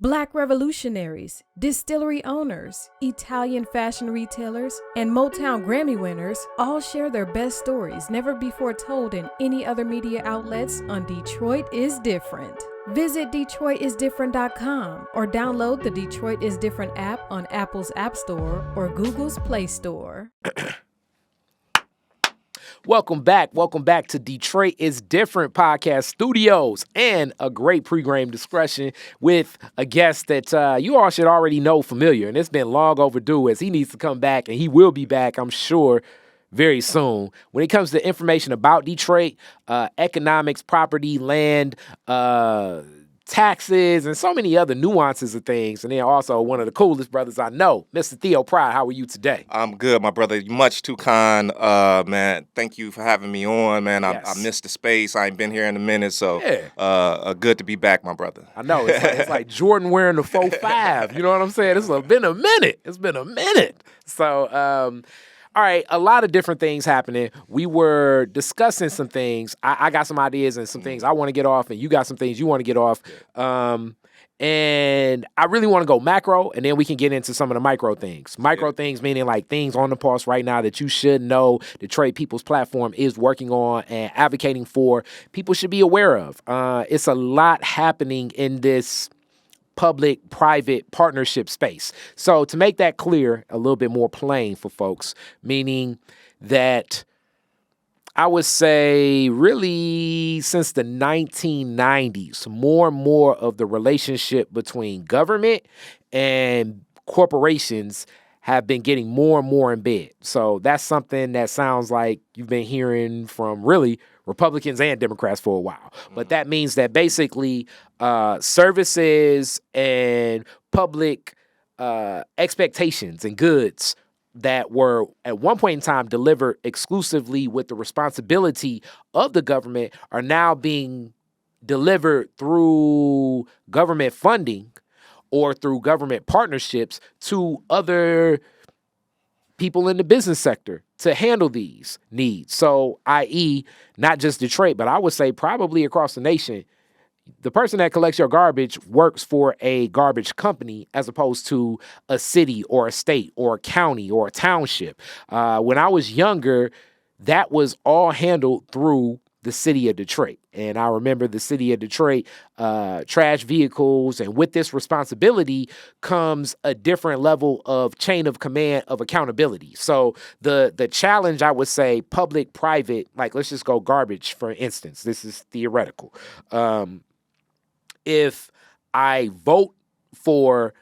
Black revolutionaries, distillery owners, Italian fashion retailers, and Motown Grammy winners all share their best stories never before told in any other media outlets on Detroit is Different. Visit DetroitisDifferent.com or download the Detroit is Different app on Apple's App Store or Google's Play Store. Welcome back to Detroit is Different podcast studios and a great pre-game discussion with a guest that you all should already know familiar, and it's been long overdue as he needs to come back, and he will be back, I'm sure, very soon. When it comes to information about Detroit, economics, property, land, taxes, and so many other nuances of things. And then also one of the coolest brothers I know, Mr. Theo Pride. How are you today? I'm good, my brother. You're much too kind, man. Thank you for having me on, man. Yes. I missed the space. I ain't been here in a minute, so yeah. Good to be back, my brother. I know. It's like Jordan wearing the 4.5. You know what I'm saying? It's been a minute. It's been a minute. So, all right, a lot of different things happening. We were discussing some things. I got some ideas and some things I want to get off, and you got some things you want to get off. And I really want to go macro, and then we can get into some of the micro things. Micro things meaning like things on the pulse right now that you should know Detroit People's Platform is working on and advocating for. People should be aware of. It's a lot happening in this public-private partnership space. So to make that clear, a little bit more plain for folks, meaning that I would say really since the 1990s, more and more of the relationship between government and corporations have been getting more and more in bed. So that's something that sounds like you've been hearing from really Republicans and Democrats for a while. But that means that basically services and public expectations and goods that were at one point in time delivered exclusively with the responsibility of the government are now being delivered through government funding or through government partnerships to other people in the business sector to handle these needs. So, i.e., not just Detroit, but I would say probably across the nation, the person that collects your garbage works for a garbage company as opposed to a city or a state or a county or a township. When I was younger, that was all handled through the city of Detroit. And I remember the city of Detroit, trash vehicles, and with this responsibility comes a different level of chain of command of accountability. So the challenge, I would say, public-private, like let's just go garbage, for instance. This is theoretical. If I vote for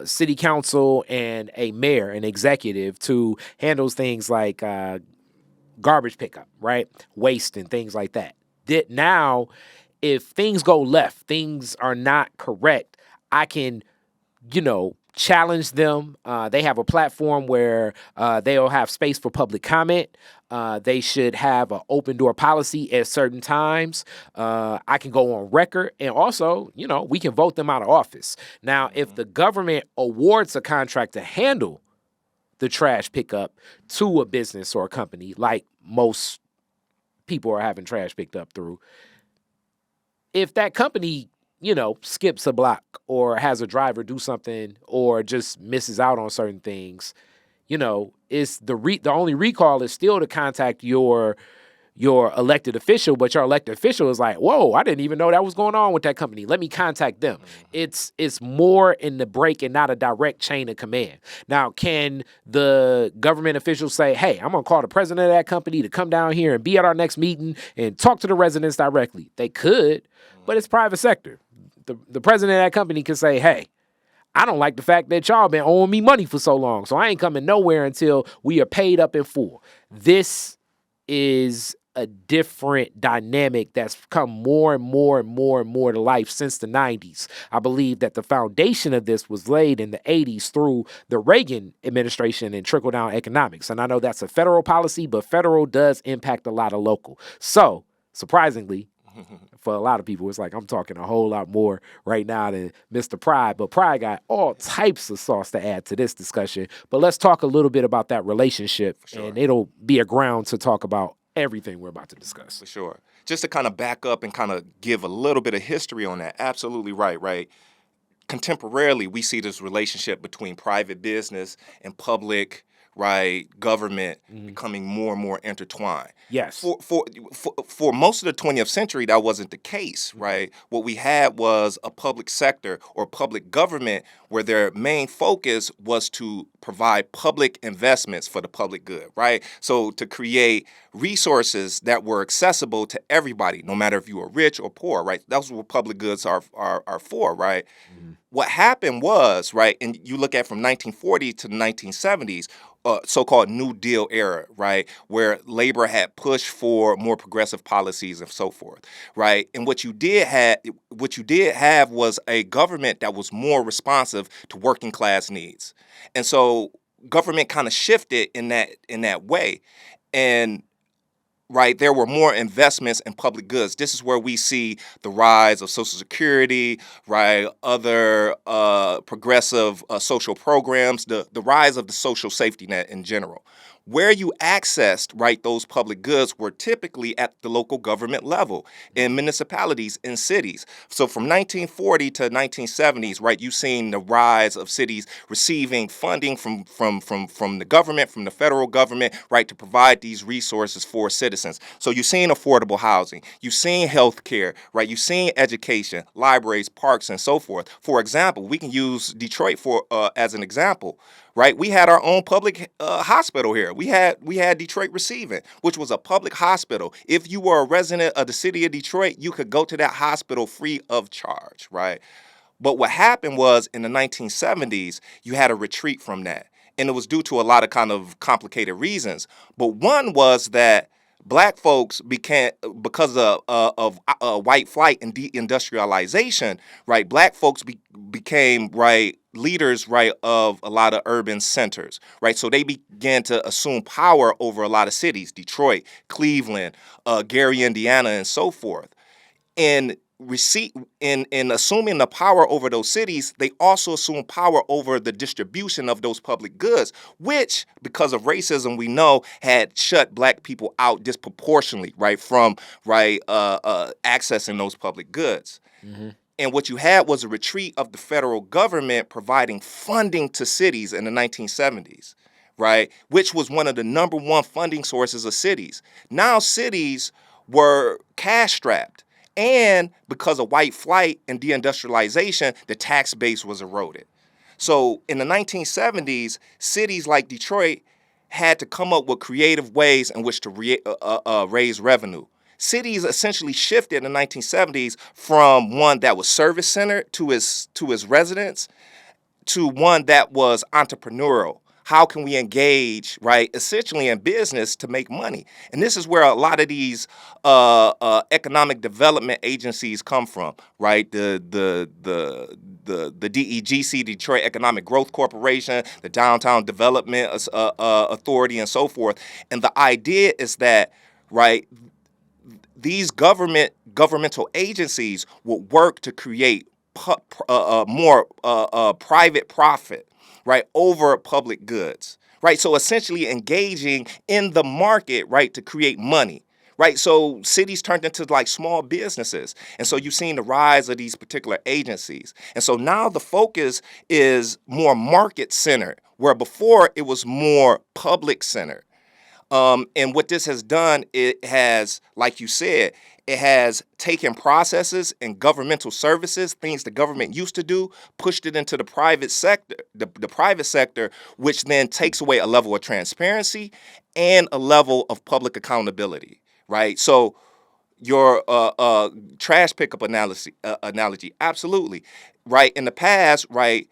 city council and a mayor, an executive, to handle things like garbage pickup, right? Waste and things like that. Now, if things go left, things are not correct, I can, challenge them. They have a platform where they'll have space for public comment. They should have an open door policy at certain times. I can go on record, and also, we can vote them out of office. Now, if the government awards a contract to handle the trash pickup to a business or a company, like most people are having trash picked up through, if that company, skips a block or has a driver do something or just misses out on certain things, it's the only recall is still to contact your elected official, but your elected official is like, whoa, I didn't even know that was going on with that company. Let me contact them. It's more in the break and not a direct chain of command. Now, can the government officials say, hey, I'm going to call the president of that company to come down here and be at our next meeting and talk to the residents directly? They could, but it's private sector. The president of that company can say, hey, I don't like the fact that y'all been owing me money for so long, so I ain't coming nowhere until we are paid up in full. This is a different dynamic that's come more and more and more and more to life since the 90s. I believe that the foundation of this was laid in the 80s through the Reagan administration and trickle-down economics. And I know that's a federal policy, but federal does impact a lot of local. So, surprisingly, for a lot of people, it's like I'm talking a whole lot more right now than Mr. Pride. But Pride got all types of sauce to add to this discussion. But let's talk a little bit about that relationship, and it'll be a ground to talk about everything we're about to discuss. For sure. Just to kind of back up and kind of give a little bit of history on that. Absolutely right. contemporarily, we see this relationship between private business and public, right, government becoming more and more intertwined. Yes. For most of the 20th century, that wasn't the case, right? What we had was a public sector or public government where their main focus was to provide public investments for the public good, right? So to create resources that were accessible to everybody, no matter if you were rich or poor, right? That's what public goods are for, right? What happened was, right, and you look at from 1940 to the 1970s, so-called New Deal era, right, where labor had pushed for more progressive policies and so forth, right? And what you did have was a government that was more responsive to working class needs. And so government kind of shifted in that way. And right, there were more investments in public goods. This is where we see the rise of Social Security, right, other progressive social programs, the rise of the social safety net in general. Where you accessed, right, those public goods were typically at the local government level, in municipalities, in cities. So from 1940 to 1970s, right, you've seen the rise of cities receiving funding from the government, from the federal government, right, to provide these resources for citizens. So you've seen affordable housing, you've seen health care, right, you've seen education, libraries, parks, and so forth. For example, we can use Detroit as an example. Right, we had our own public hospital here. We had Detroit Receiving, which was a public hospital. If you were a resident of the city of Detroit, you could go to that hospital free of charge, right? But what happened was in the 1970s, you had a retreat from that, and it was due to a lot of kind of complicated reasons. But one was that Black folks became, because of white flight and deindustrialization, right? Black folks became, right, leaders, right, of a lot of urban centers, right? So they began to assume power over a lot of cities, Detroit, Cleveland, Gary, Indiana, and so forth. And in assuming the power over those cities, they also assume power over the distribution of those public goods, which, because of racism, we know had shut Black people out disproportionately, right, from accessing those public goods. And what you had was a retreat of the federal government providing funding to cities in the 1970s, right, which was one of the number one funding sources of cities. Now cities were cash-strapped. And because of white flight and deindustrialization, the tax base was eroded. So in the 1970s, cities like Detroit had to come up with creative ways in which to raise revenue. Cities essentially shifted in the 1970s from one that was service-centered to its residents to one that was entrepreneurial. How can we engage, right, essentially in business to make money? And this is where a lot of these economic development agencies come from, right? The DEGC, Detroit Economic Growth Corporation, the Downtown Development Authority, and so forth. And the idea is that, right, these governmental agencies will work to create more private profit, right, over public goods, right? So essentially engaging in the market, right, to create money, right? So cities turned into like small businesses. And so you've seen the rise of these particular agencies. And so now the focus is more market-centered, where before it was more public-centered. And what this has done, it has, like you said, it has taken processes and governmental services, things the government used to do, pushed it into the private sector, the private sector, which then takes away a level of transparency and a level of public accountability, right? So your trash pickup analogy, absolutely, right? In the past, right,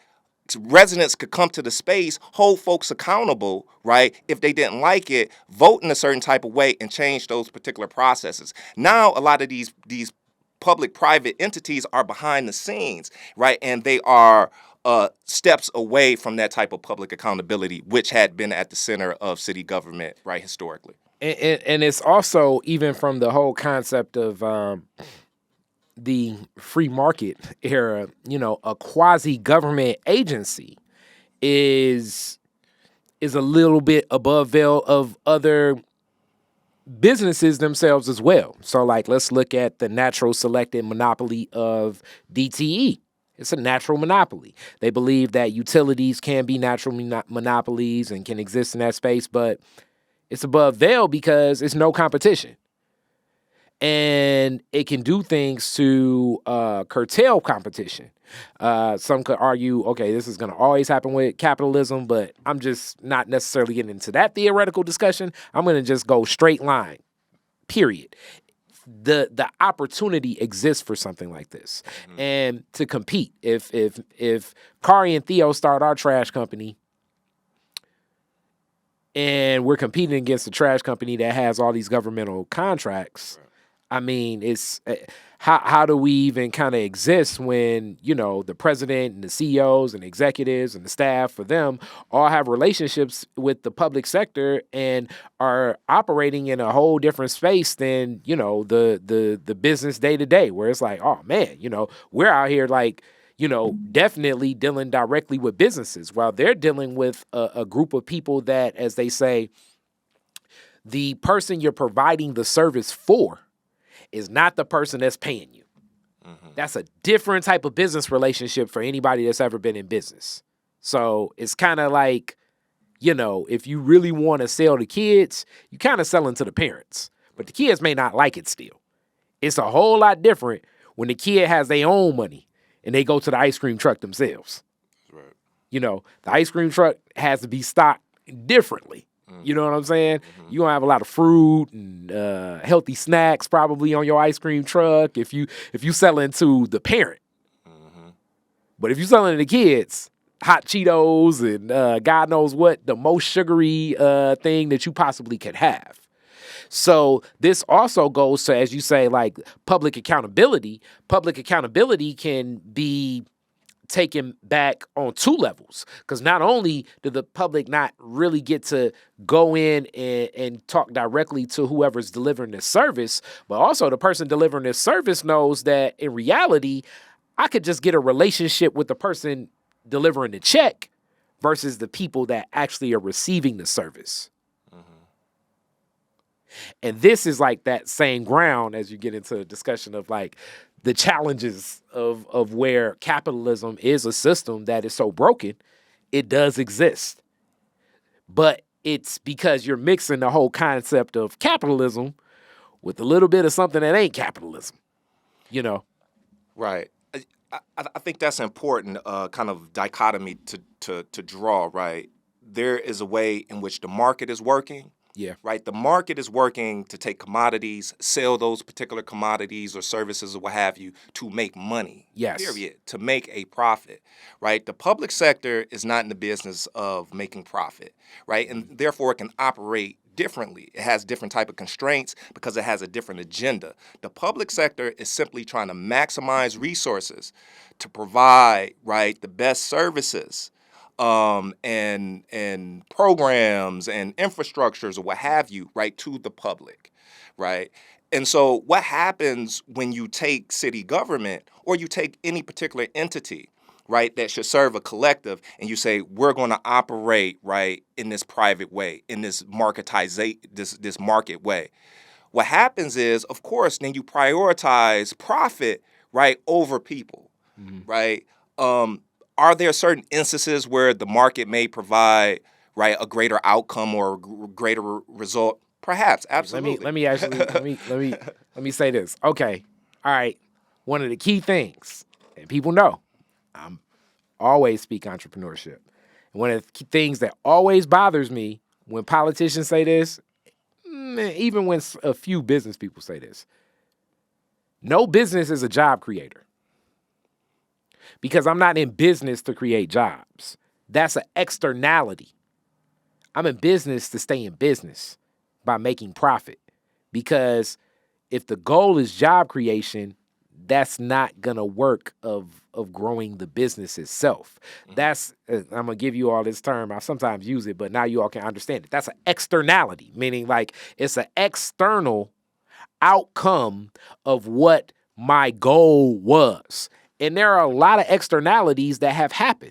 residents could come to the space, hold folks accountable, right? If they didn't like it, vote in a certain type of way and change those particular processes. Now, a lot of these public-private entities are behind the scenes, right? And they are steps away from that type of public accountability, which had been at the center of city government, right, historically. And it's also even from the whole concept of the free market era, you know, a quasi-government agency is a little bit above veil of other businesses themselves as well. So like, let's look at the natural selected monopoly of DTE, It's a natural monopoly. They believe that utilities can be natural monopolies and can exist in that space, but it's above veil because it's no competition. And it can do things to curtail competition. Some could argue, okay, this is going to always happen with capitalism, but I'm just not necessarily getting into that theoretical discussion. I'm going to just go straight line, period. The opportunity exists for something like this, and to compete. If Kari and Theo start our trash company, and we're competing against a trash company that has all these governmental contracts, I mean, it's how do we even kind of exist when, you know, the president and the CEOs and executives and the staff for them all have relationships with the public sector and are operating in a whole different space than, you know, the business day to day, where it's like, oh man, you know, we're out here like, you know, definitely dealing directly with businesses while they're dealing with a group of people that, as they say, the person you're providing the service for is not the person that's paying you. That's a different type of business relationship for anybody that's ever been in business. So it's kind of like, you know, if you really want to sell to kids, you kind of selling to the parents, but the kids may not like it still. It's a whole lot different when the kid has their own money and they go to the ice cream truck themselves. Right. You know, the ice cream truck has to be stocked differently. You know what I'm saying? You're going to have a lot of fruit and healthy snacks probably on your ice cream truck if you selling to the parent. But if you're selling to the kids, hot Cheetos and God knows what, the most sugary thing that you possibly could have. So this also goes to, as you say, like public accountability. Public accountability can be taken back on two levels, because not only do the public not really get to go in and talk directly to whoever's delivering this service, but also the person delivering this service knows that in reality, I could just get a relationship with the person delivering the check versus the people that actually are receiving the service. And this is like that same ground as you get into a discussion of like the challenges of where capitalism is a system that is so broken. It does exist. But it's because you're mixing the whole concept of capitalism with a little bit of something that ain't capitalism, you know? Right. I think that's an important kind of dichotomy to draw, right? There is a way in which the market is working. Yeah. Right. The market is working to take commodities, sell those particular commodities or services or what have you to make money. Yes. Period. To make a profit. Right. The public sector is not in the business of making profit. Right. And therefore it can operate differently. It has different type of constraints because it has a different agenda. The public sector is simply trying to maximize resources to provide, right, the best services. And programs and infrastructures or what have you, right, to the public, right? And so what happens when you take city government or you take any particular entity, right, that should serve a collective and you say, we're going to operate, right, in this private way, in this this market way. What happens is, of course, then you prioritize profit, right, over people, right? Are there certain instances where the market may provide, right, a greater outcome or a greater result? Perhaps, absolutely. Let me say this. Okay, all right. One of the key things, and people know, I'm always speak entrepreneurship. And one of the key things that always bothers me when politicians say this, even when a few business people say this, no business is a job creator. Because I'm not in business to create jobs. That's an externality. I'm in business to stay in business by making profit. Because if the goal is job creation, that's not going to work of growing the business itself. That's, I'm going to give you all this term. I sometimes use it, but now you all can understand it. That's an externality, meaning like it's an external outcome of what my goal was. And there are a lot of externalities that have happened.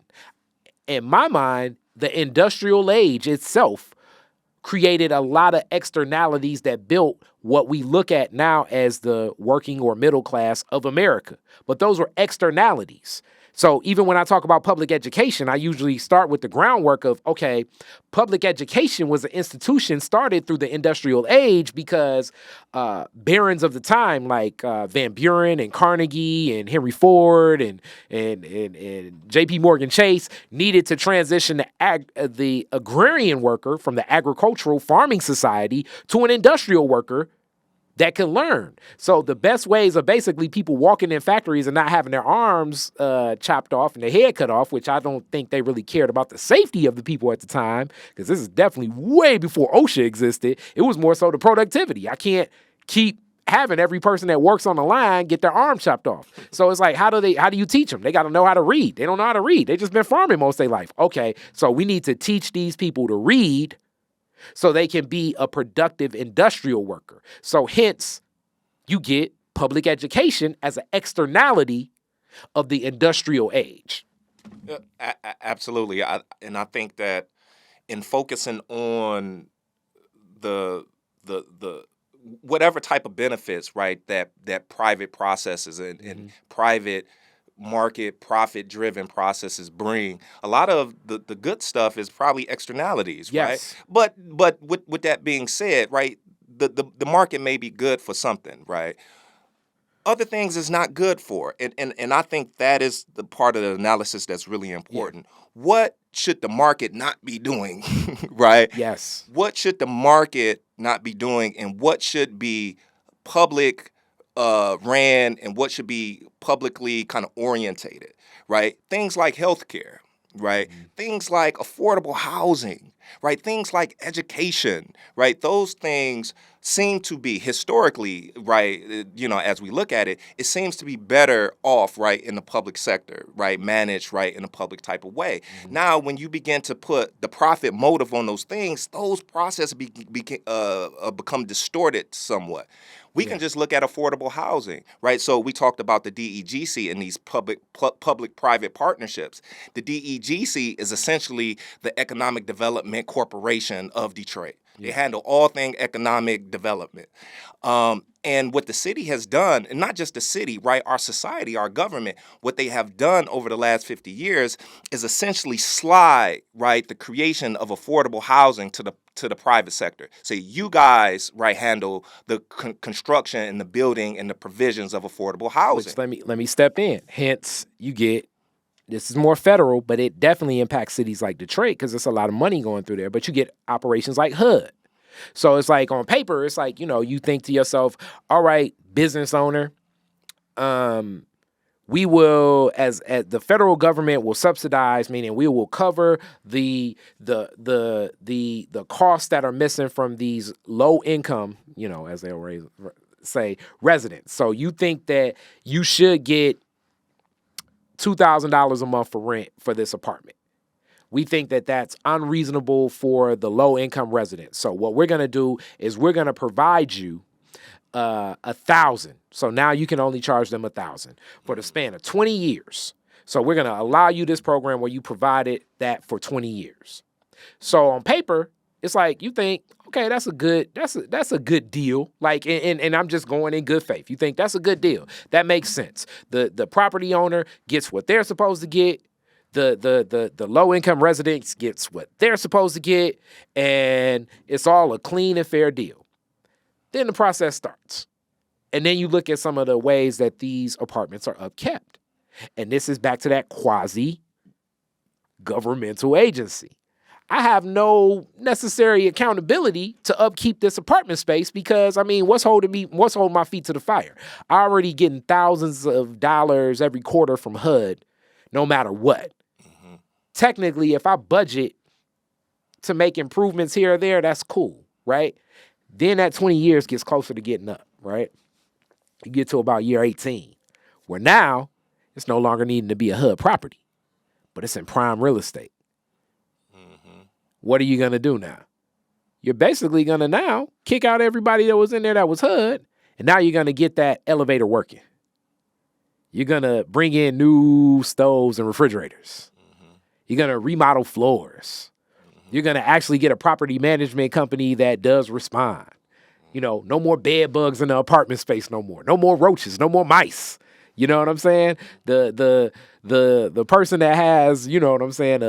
In my mind, the industrial age itself created a lot of externalities that built what we look at now as the working or middle class of America. But those were externalities. So even when I talk about public education, I usually start with the groundwork of, okay, public education was an institution started through the industrial age because barons of the time like Van Buren and Carnegie and Henry Ford and J.P. Morgan Chase needed to transition the agrarian worker from the agricultural farming society to an industrial worker that can learn. So the best ways are basically people walking in factories and not having their arms chopped off and their head cut off, which I don't think they really cared about the safety of the people at the time, because this is definitely way before OSHA existed. It was more so the productivity. I can't keep having every person that works on the line get their arm chopped off. So it's like, how do you teach them? They got to know how to read. They don't know how to read. They just been farming most of their life. Okay, so we need to teach these people to read so they can be a productive industrial worker. So hence, you get public education as an externality of the industrial age. Absolutely. And I think that in focusing on the whatever type of benefits, right, that private processes and private market profit-driven processes bring, a lot of the good stuff is probably externalities, Yes. right? But with that being said, right, the market may be good for something, right? Other things is not good for. And I think that is the part of the analysis that's really important. Yeah. What should the market not be doing, right? Yes. What should the market not be doing, and what should be public ran, and what should be publicly kind of orientated, right? Things like healthcare, right? Things like affordable housing, right? Things like education, right? Those things seem to be historically, right, as we look at it, it seems to be better off, right, in the public sector, right, managed, right, in a public type of way. Now, when you begin to put the profit motive on those things, those processes become distorted somewhat. We can just look at affordable housing, right? So we talked about the DEGC and these public-private partnerships. The DEGC is essentially the Economic Development Corporation of Detroit. They handle all things economic development. And what the city has done, and not just the city, right, our society, our government, what they have done over the last 50 years is essentially slide, right, the creation of affordable housing to the private sector. So you guys, right, handle the construction and the building and the provisions of affordable housing. Which let me step in. Hence, you get, this is more federal, but it definitely impacts cities like Detroit because there's a lot of money going through there. But you get operations like HUD. So it's like on paper, it's like, you think to yourself, all right, business owner, we will, as the federal government will subsidize, meaning we will cover the costs that are missing from these low income, as they always say, residents. So you think that you should get $2,000 a month for rent for this apartment. We think that that's unreasonable for the low-income residents. So what we're going to do is we're going to provide you $1,000. So now you can only charge them $1,000 for the span of 20 years. So we're going to allow you this program where you provided that for 20 years. So on paper, it's like you think, okay, that's a good deal. Like, and I'm just going in good faith. You think that's a good deal. That makes sense. The property owner gets what they're supposed to get. The low income residents gets what they're supposed to get, and it's all a clean and fair deal. Then the process starts. And then you look at some of the ways that these apartments are upkept. And this is back to that quasi-governmental agency. I have no necessary accountability to upkeep this apartment space because, what's holding my feet to the fire? I'm already getting thousands of dollars every quarter from HUD, no matter what. Mm-hmm. Technically, if I budget to make improvements here or there, that's cool, right? Then that 20 years gets closer to getting up, right? You get to about year 18, where now it's no longer needing to be a HUD property, but it's in prime real estate. What are you going to do now? You're basically going to now kick out everybody that was in there that was HUD, and now you're going to get that elevator working. You're going to bring in new stoves and refrigerators. Mm-hmm. You're going to remodel floors. Mm-hmm. You're going to actually get a property management company that does respond. No more bed bugs in the apartment space no more. No more roaches, no more mice. You know what I'm saying? The person that has, you know what I'm saying,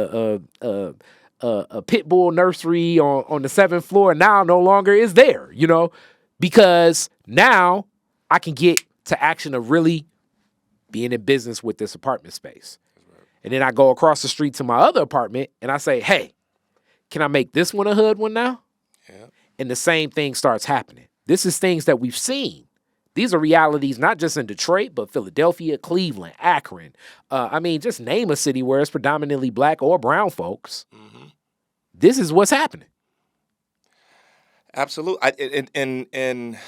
a pit bull nursery on the 7th floor now no longer is there, you know, because now I can get to action of really being in business with this apartment space. And then I go across the street to my other apartment and I say, hey, can I make this one a hood one now? Yeah. And the same thing starts happening. This is things that we've seen. These are realities not just in Detroit, but Philadelphia, Cleveland, Akron. I mean, just name a city where it's predominantly black or brown folks. Mm-hmm. This is what's happening. Absolutely. And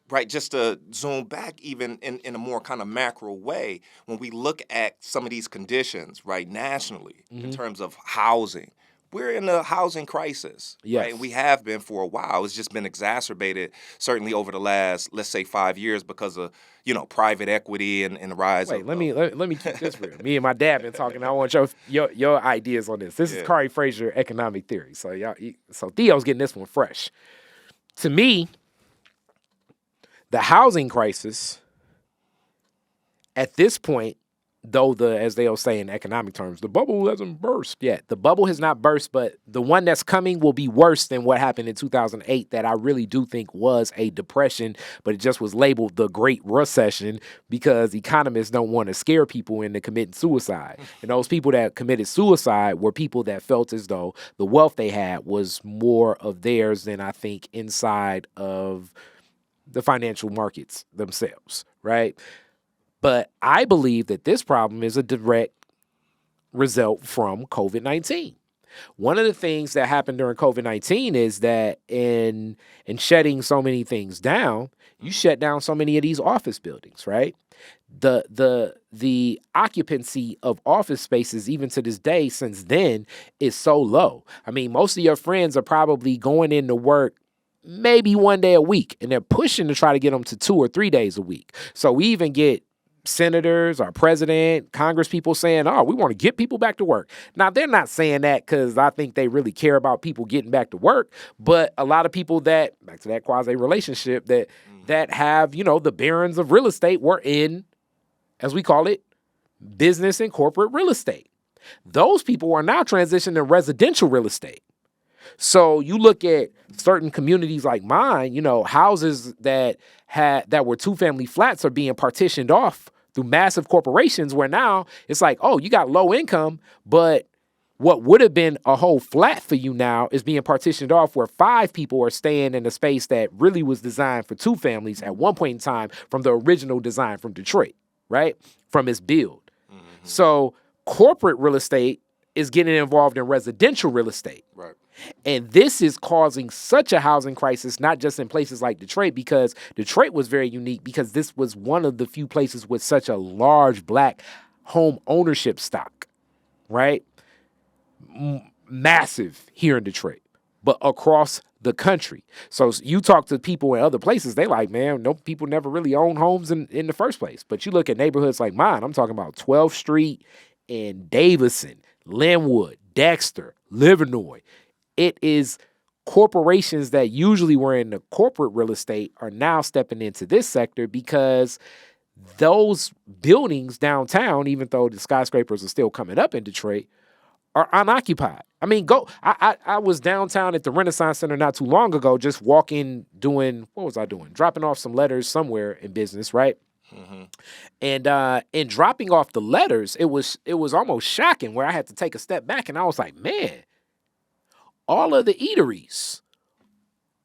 right, just to zoom back even in a more kind of macro way, when we look at some of these conditions, right, nationally, in terms of housing, we're in a housing crisis, right? And we have been for a while. It's just been exacerbated, certainly over the last, let's say, 5 years because of, you know, private equity and the rise of... Let me keep this real. Me and my dad been talking. I want your ideas on this. This is Kari Frazier economic theory. So Theo's getting this one fresh. To me, the housing crisis at this point, though as they'll say in economic terms, the bubble hasn't burst yet. The bubble has not burst, but the one that's coming will be worse than what happened in 2008 that I really do think was a depression, but it just was labeled the Great Recession because economists don't want to scare people into committing suicide. And those people that committed suicide were people that felt as though the wealth they had was more of theirs than I think inside of the financial markets themselves, right? But I believe that this problem is a direct result from COVID-19. One of the things that happened during COVID-19 is that in shutting so many things down, you shut down so many of these office buildings, right? The occupancy of office spaces, even to this day, since then, is so low. I mean, most of your friends are probably going into work maybe one day a week, and they're pushing to try to get them to 2 or 3 days a week. So we even get senators, our president, Congress people saying, oh, we want to get people back to work. Now, they're not saying that because I think they really care about people getting back to work. But a lot of people back to that quasi relationship that have, you know, the barons of real estate were in, as we call it, business and corporate real estate. Those people are now transitioning to residential real estate. So you look at certain communities like mine, you know, houses that were 2-family flats are being partitioned off through massive corporations where now it's like, oh, you got low income, but what would have been a whole flat for you now is being partitioned off where 5 people are staying in a space that really was designed for 2 families at one point in time from the original design from Detroit, right? From its build. Mm-hmm. So corporate real estate is getting involved in residential real estate. Right. And this is causing such a housing crisis, not just in places like Detroit, because Detroit was very unique because this was one of the few places with such a large black home ownership stock, right? Massive here in Detroit, but across the country. So you talk to people in other places, they like, man, no, people never really own homes in the first place. But you look at neighborhoods like mine, I'm talking about 12th Street and Davison, Linwood, Dexter, Livernois. It is corporations that usually were in the corporate real estate are now stepping into this sector because those buildings downtown, even though the skyscrapers are still coming up in Detroit, are unoccupied. I mean, I was downtown at the Renaissance Center not too long ago, just walking, what was I doing? Dropping off some letters somewhere in business, right? Mm-hmm. And in dropping off the letters, it was almost shocking where I had to take a step back and I was like, man, all of the eateries,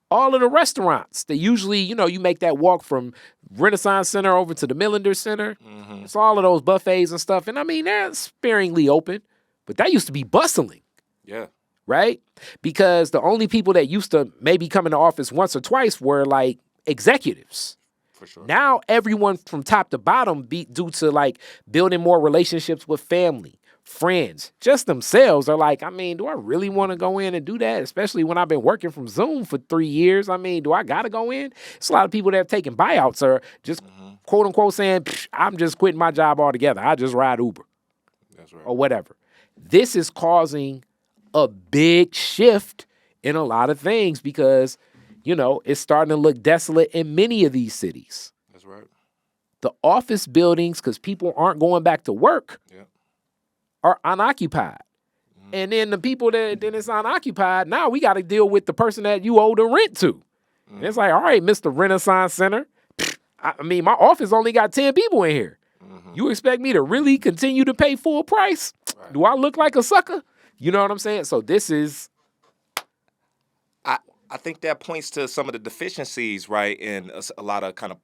all of the restaurants that usually, you know, you make that walk from Renaissance Center over to the Millender Center. Mm-hmm. It's all of those buffets and stuff. And I mean, they're sparingly open, but that used to be bustling. Yeah. Right? Because the only people that used to maybe come into office once or twice were like executives. For sure. Now everyone from top to bottom, due to like building more relationships with family, friends, just themselves are like, I mean, do I really want to go in and do that? Especially when I've been working from Zoom for 3 years. I mean, do I got to go in? It's a lot of people that have taken buyouts or just quote unquote saying, I'm just quitting my job altogether. I just ride Uber. That's right. Or whatever. This is causing a big shift in a lot of things because, you know, it's starting to look desolate in many of these cities. That's right. the office buildings, because people aren't going back to work, are unoccupied. And then the people that then it's unoccupied, now we got to deal with the person that you owe the rent to. And it's like, all right, Mr. Renaissance Center, I mean, my office only got 10 people in here. You expect me to really continue to pay full price? Right. Do I look like a sucker? You know what I'm saying? So this is... I think that points to some of the deficiencies, right, in a lot of kind of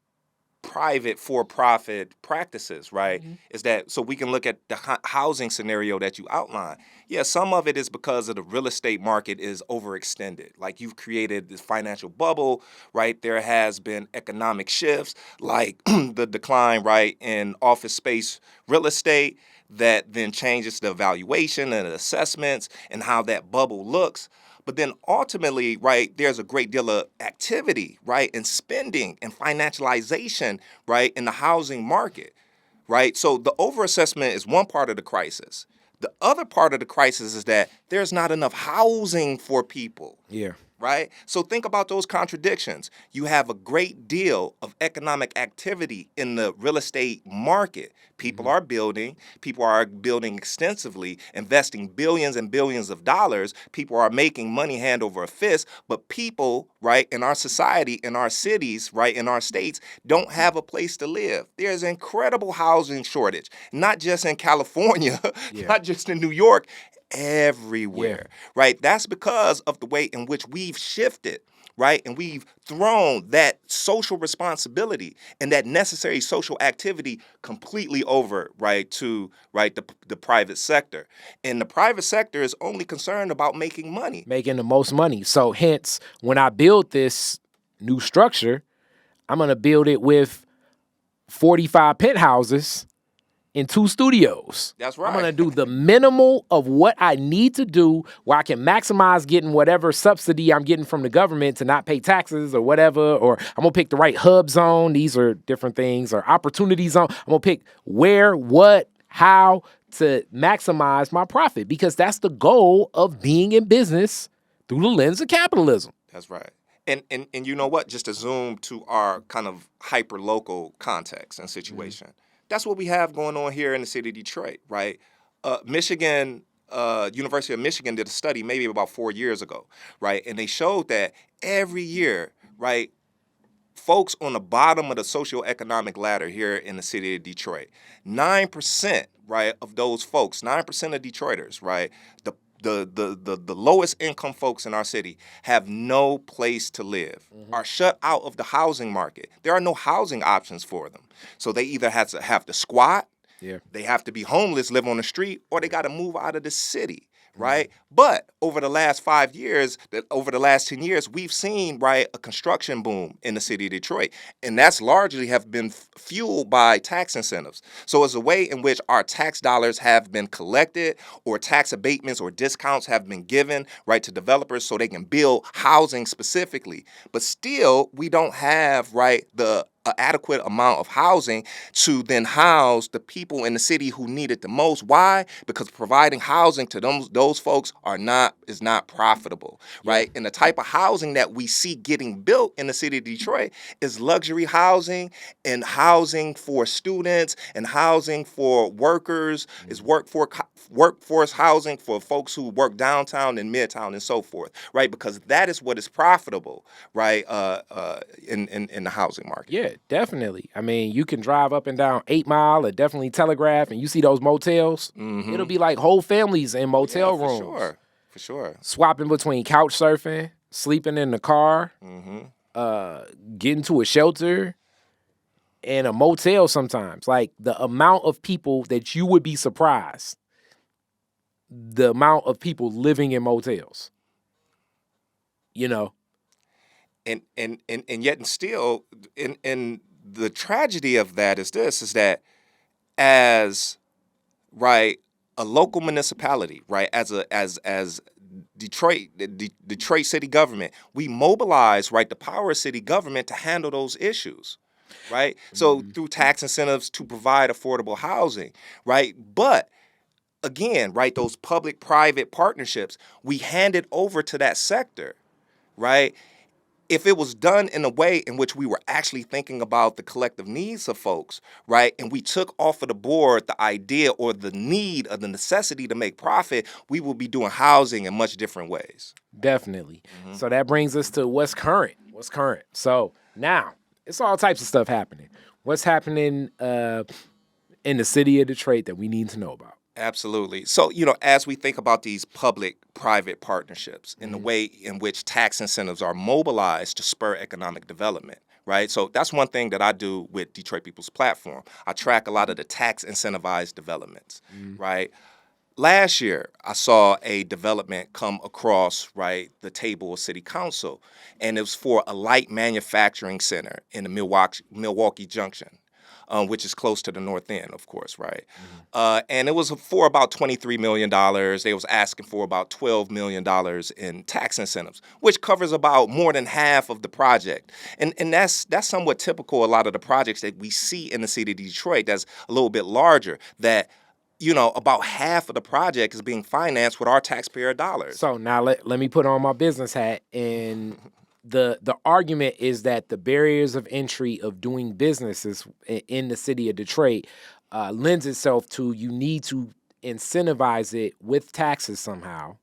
private for-profit practices, right? Is that so we can look at the housing scenario that you outlined. Yeah, some of it is because of the real estate market is overextended. Like you've created this financial bubble, right? There has been economic shifts, like the decline, right, in office space real estate that then changes the valuation and the assessments and how that bubble looks. But then ultimately, right, there's a great deal of activity, right, and spending and financialization, right, in the housing market, right? So the overassessment is one part of the crisis. The other part of the crisis is that there's not enough housing for people. Yeah. Right? So think about those contradictions. You have a great deal of economic activity in the real estate market. People are building extensively, investing billions and billions of dollars. People are making money hand over a fist, but people, right, in our society, in our cities, right, in our states, don't have a place to live. There's incredible housing shortage, not just in California, not just in New York, everywhere, right? That's because of the way in which we've shifted, right? And we've thrown that social responsibility and that necessary social activity completely over, right, to, right, the private sector. And the private sector is only concerned about making money. Making the most money. So hence, when I build this new structure, I'm going to build it with 45 penthouses in 2 studios. That's right. I'm going to do the minimal of what I need to do where I can maximize getting whatever subsidy I'm getting from the government to not pay taxes or whatever, or I'm going to pick the right hub zone. These are different things, or opportunity zone. I'm going to pick where, what, how to maximize my profit, because that's the goal of being in business through the lens of capitalism. That's right. And you know what? Just to zoom to our kind of hyper-local context and situation. That's what we have going on here in the city of Detroit, right? Michigan, University of Michigan did a study maybe about 4 years ago, right? And they showed that every year, right, folks on the bottom of the socioeconomic ladder here in the city of Detroit, 9%, right, of those folks, 9% of Detroiters, right, the lowest income folks in our city have no place to live, are shut out of the housing market. There are no housing options for them. So they either have to squat, they have to be homeless, live on the street, or they got to move out of the city, right? But over the last 5 years, over the last 10 years, we've seen, right, a construction boom in the city of Detroit. And that's largely have been fueled by tax incentives. So it's a way in which our tax dollars have been collected, or tax abatements or discounts have been given, right, to developers so they can build housing specifically. But still, we don't have, right, the adequate amount of housing to then house the people in the city who need it the most. Why? Because providing housing to those folks is not profitable, right? And the type of housing that we see getting built in the city of Detroit is luxury housing and housing for students and housing for workers, is workforce housing for folks who work downtown and midtown and so forth, right? Because that is what is profitable, right, in the housing market. Yeah, definitely. I mean, you can drive up and down 8 Mile or definitely Telegraph, and you see those motels. It'll be like whole families in motel rooms. For sure. Swapping between couch surfing, sleeping in the car, getting to a shelter, and a motel sometimes. Like, the amount of people that you would be surprised, the amount of people living in motels. You know? And yet and still, and the tragedy of that is that as, right, a local municipality, right, as Detroit city government, we mobilize, right, the power of city government to handle those issues, right? So through tax incentives to provide affordable housing, right? But again, right, those public-private partnerships, we hand it over to that sector, right? if it was done in a way in which we were actually thinking about the collective needs of folks, right, and we took off of the board the idea or the need or the necessity to make profit, we would be doing housing in much different ways. Definitely. So that brings us to what's current. What's current? So now it's all types of stuff happening. What's happening in the city of Detroit that we need to know about? Absolutely. So, as we think about these public-private partnerships and the way in which tax incentives are mobilized to spur economic development, right? So that's one thing that I do with Detroit People's Platform. I track a lot of the tax incentivized developments, right? Last year, I saw a development come across, right, the table of City Council, and it was for a light manufacturing center in the Milwaukee Junction. Which is close to the North End, of course, right? And it was for about $23 million. They was asking for about $12 million in tax incentives, which covers about more than half of the project. And that's somewhat typical of a lot of the projects that we see in the city of Detroit that's a little bit larger, that about half of the project is being financed with our taxpayer dollars. So now let me put on my business hat, and the argument is that the barriers of entry of doing businesses in the city of Detroit lends itself to you need to incentivize it with taxes somehow.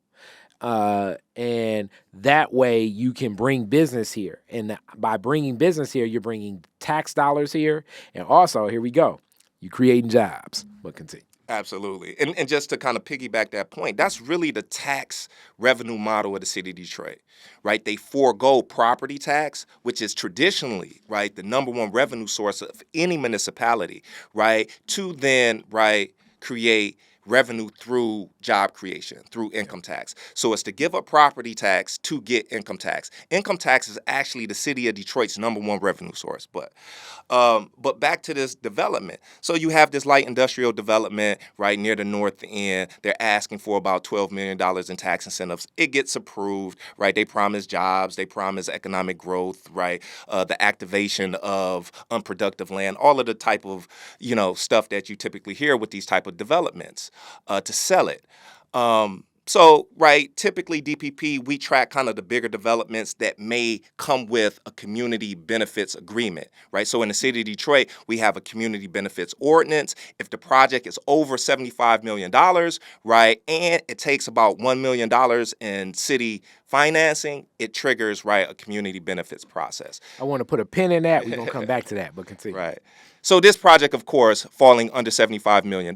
And that way you can bring business here. And by bringing business here, you're bringing tax dollars here. And also, here we go, you're creating jobs. But continue. Absolutely. And just to kind of piggyback that point, that's really the tax revenue model of the city of Detroit, right? They forego property tax, which is traditionally, right, the number one revenue source of any municipality, right, to then, right, create revenue through job creation, through income tax. So it's to give up property tax to get income tax. Income tax is actually the city of Detroit's number one revenue source. But back to this development. So you have this light industrial development right near the North End. They're asking for about $12 million in tax incentives. It gets approved, right? They promise jobs. They promise economic growth, right? The activation of unproductive land, all of the type of, stuff that you typically hear with these type of developments to sell it. So, right, typically DPP, we track kind of the bigger developments that may come with a community benefits agreement, right? So in the city of Detroit, we have a community benefits ordinance. If the project is over $75 million, right, and it takes about $1 million in city financing, it triggers, right, a community benefits process. I want to put a pin in that. We're going to come back to that, but continue. Right. So this project, of course, falling under $75 million,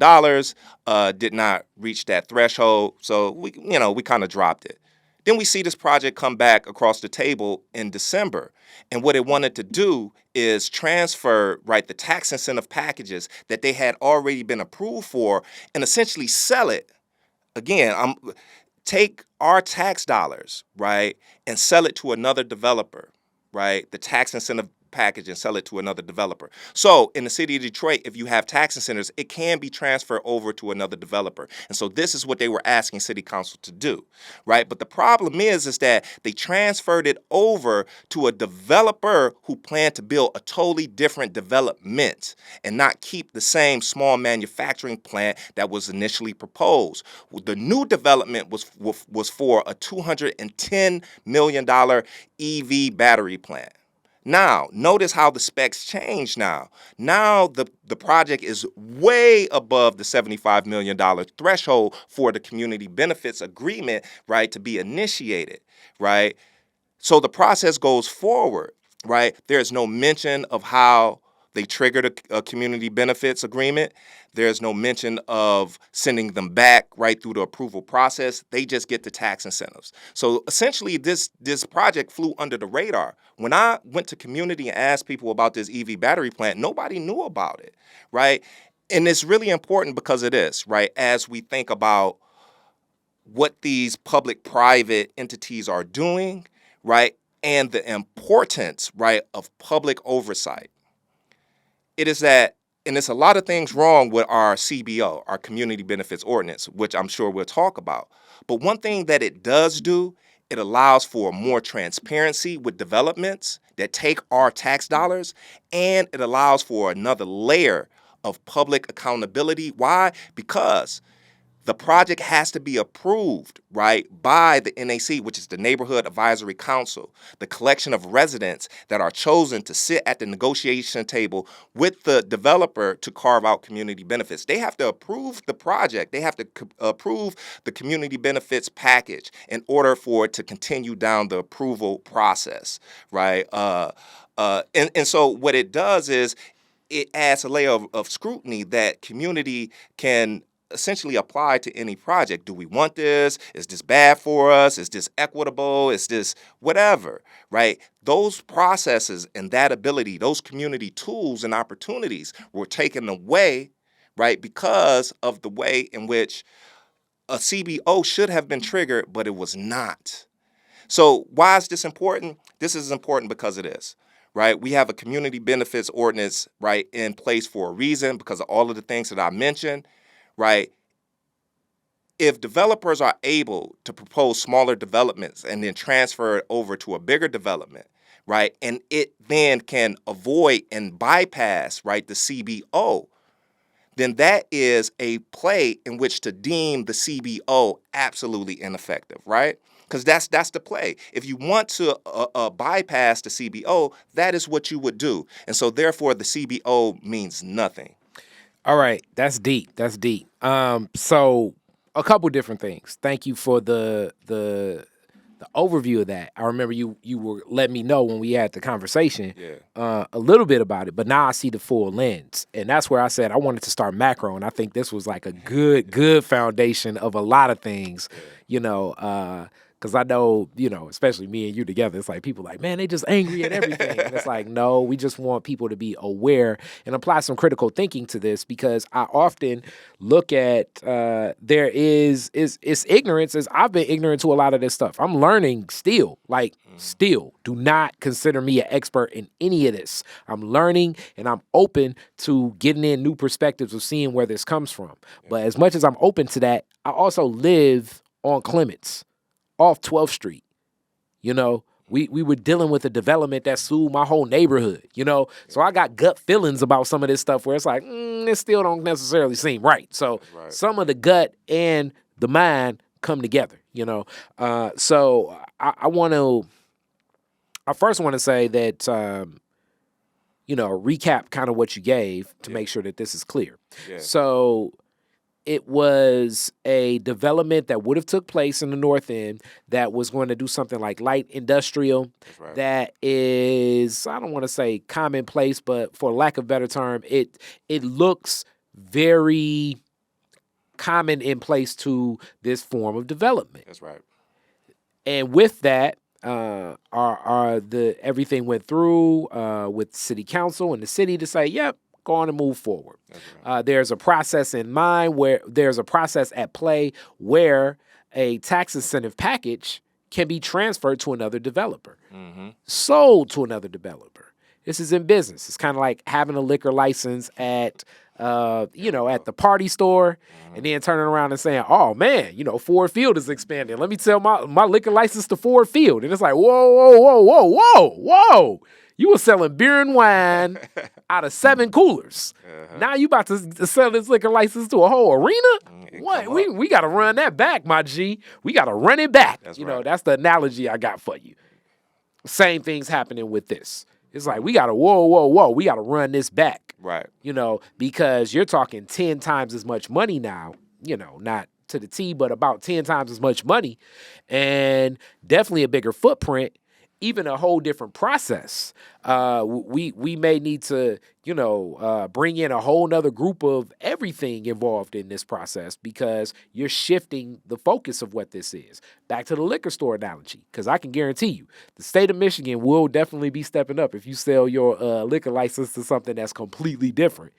did not reach that threshold. So we kind of dropped it. Then we see this project come back across the table in December. And what it wanted to do is transfer, right, the tax incentive packages that they had already been approved for and essentially sell it. Again, take our tax dollars, right, and sell it to another developer, right, the tax incentive package, and sell it to another developer. So in the city of Detroit, if you have tax incentives, it can be transferred over to another developer. And so this is what they were asking city council to do, right? But the problem is that they transferred it over to a developer who planned to build a totally different development and not keep the same small manufacturing plant that was initially proposed. The new development was for a $210 million EV battery plant. Now, notice how the specs change now. Now the project is way above the $75 million threshold for the community benefits agreement, right, to be initiated, right? So the process goes forward, right? There's no mention of how they triggered a community benefits agreement. There's no mention of sending them back right through the approval process. They just get the tax incentives. So essentially, this project flew under the radar. When I went to community and asked people about this EV battery plant, nobody knew about it, right? And it's really important because of this, right? As we think about what these public-private entities are doing, right, and the importance, right, of public oversight. It is that, and there's a lot of things wrong with our CBO, our Community Benefits Ordinance, which I'm sure we'll talk about. But one thing that it does do, it allows for more transparency with developments that take our tax dollars, and it allows for another layer of public accountability. Why? Because The project has to be approved, right, by the NAC, which is the Neighborhood Advisory Council, the collection of residents that are chosen to sit at the negotiation table with the developer to carve out community benefits. They have to approve the project. They have to approve the community benefits package in order for it to continue down the approval process, right? And so what it does is it adds a layer of scrutiny that community can essentially apply to any project. Do we want this? Is this bad for us? Is this equitable? Is this whatever, right? Those processes and that ability, those community tools and opportunities were taken away, right, because of the way in which a CBO should have been triggered, but it was not. So why is this important? This is important because it is. Right, we have a community benefits ordinance, right, in place for a reason because of all of the things that I mentioned, right? If developers are able to propose smaller developments and then transfer it over to a bigger development, right, and it then can avoid and bypass, right, the CBO, then that is a play in which to deem the CBO absolutely ineffective, right? Because that's the play. If you want to bypass the CBO, that is what you would do. And so therefore the CBO means nothing. All right, that's deep. That's deep. So a couple different things. Thank you for the overview of that. I remember you were letting me know when we had the conversation a little bit about it, but now I see the full lens. And that's where I said I wanted to start macro, and I think this was like a good foundation of a lot of things, you know, because I know, you know, especially me and you together, it's like people like, man, they just angry at everything. And it's like, no, we just want people to be aware and apply some critical thinking to this, because I often look at there is ignorance, as I've been ignorant to a lot of this stuff. I'm learning still, still. Do not consider me an expert in any of this. I'm learning and I'm open to getting in new perspectives of seeing where this comes from. But as much as I'm open to that, I also live on Clements, off 12th Street. You know, we were dealing with a development that sued my whole neighborhood, you know? So I got gut feelings about some of this stuff where it's like, it still don't necessarily seem right. So some of the gut and the mind come together, you know? So I first want to say that, you know, recap kind of what you gave to make sure that this is clear. Yeah. So it was a development that would have took place in the North End that was going to do something like light industrial. That is, I don't want to say commonplace, but for lack of a better term, it looks very common in place to this form of development. That's right. And with that, everything went through with city council and the city to say, yep, go on and move forward. Right. There's a process in mind where there's a process at play where a tax incentive package can be transferred to another developer, sold to another developer. This is in business. It's kind of like having a liquor license at, you know, at the party store, and then turning around and saying, oh man, you know, Ford Field is expanding. Let me tell my liquor license to Ford Field. And it's like, whoa. You were selling beer and wine out of 7 coolers. Now you about to sell this liquor license to a whole arena? What? We got to run that back, my G. We got to run it back. That's right. That's the analogy I got for you. Same thing's happening with this. It's like, we got to, whoa. We got to run this back. Right. You know, because you're talking 10 times as much money now, you know, not to the T, but about 10 times as much money, and definitely a bigger footprint. Even a whole different process. We may need to, you know, bring in a whole nother group of everything involved in this process, because you're shifting the focus of what this is. Back to the liquor store analogy, because I can guarantee you, the state of Michigan will definitely be stepping up if you sell your liquor license to something that's completely different.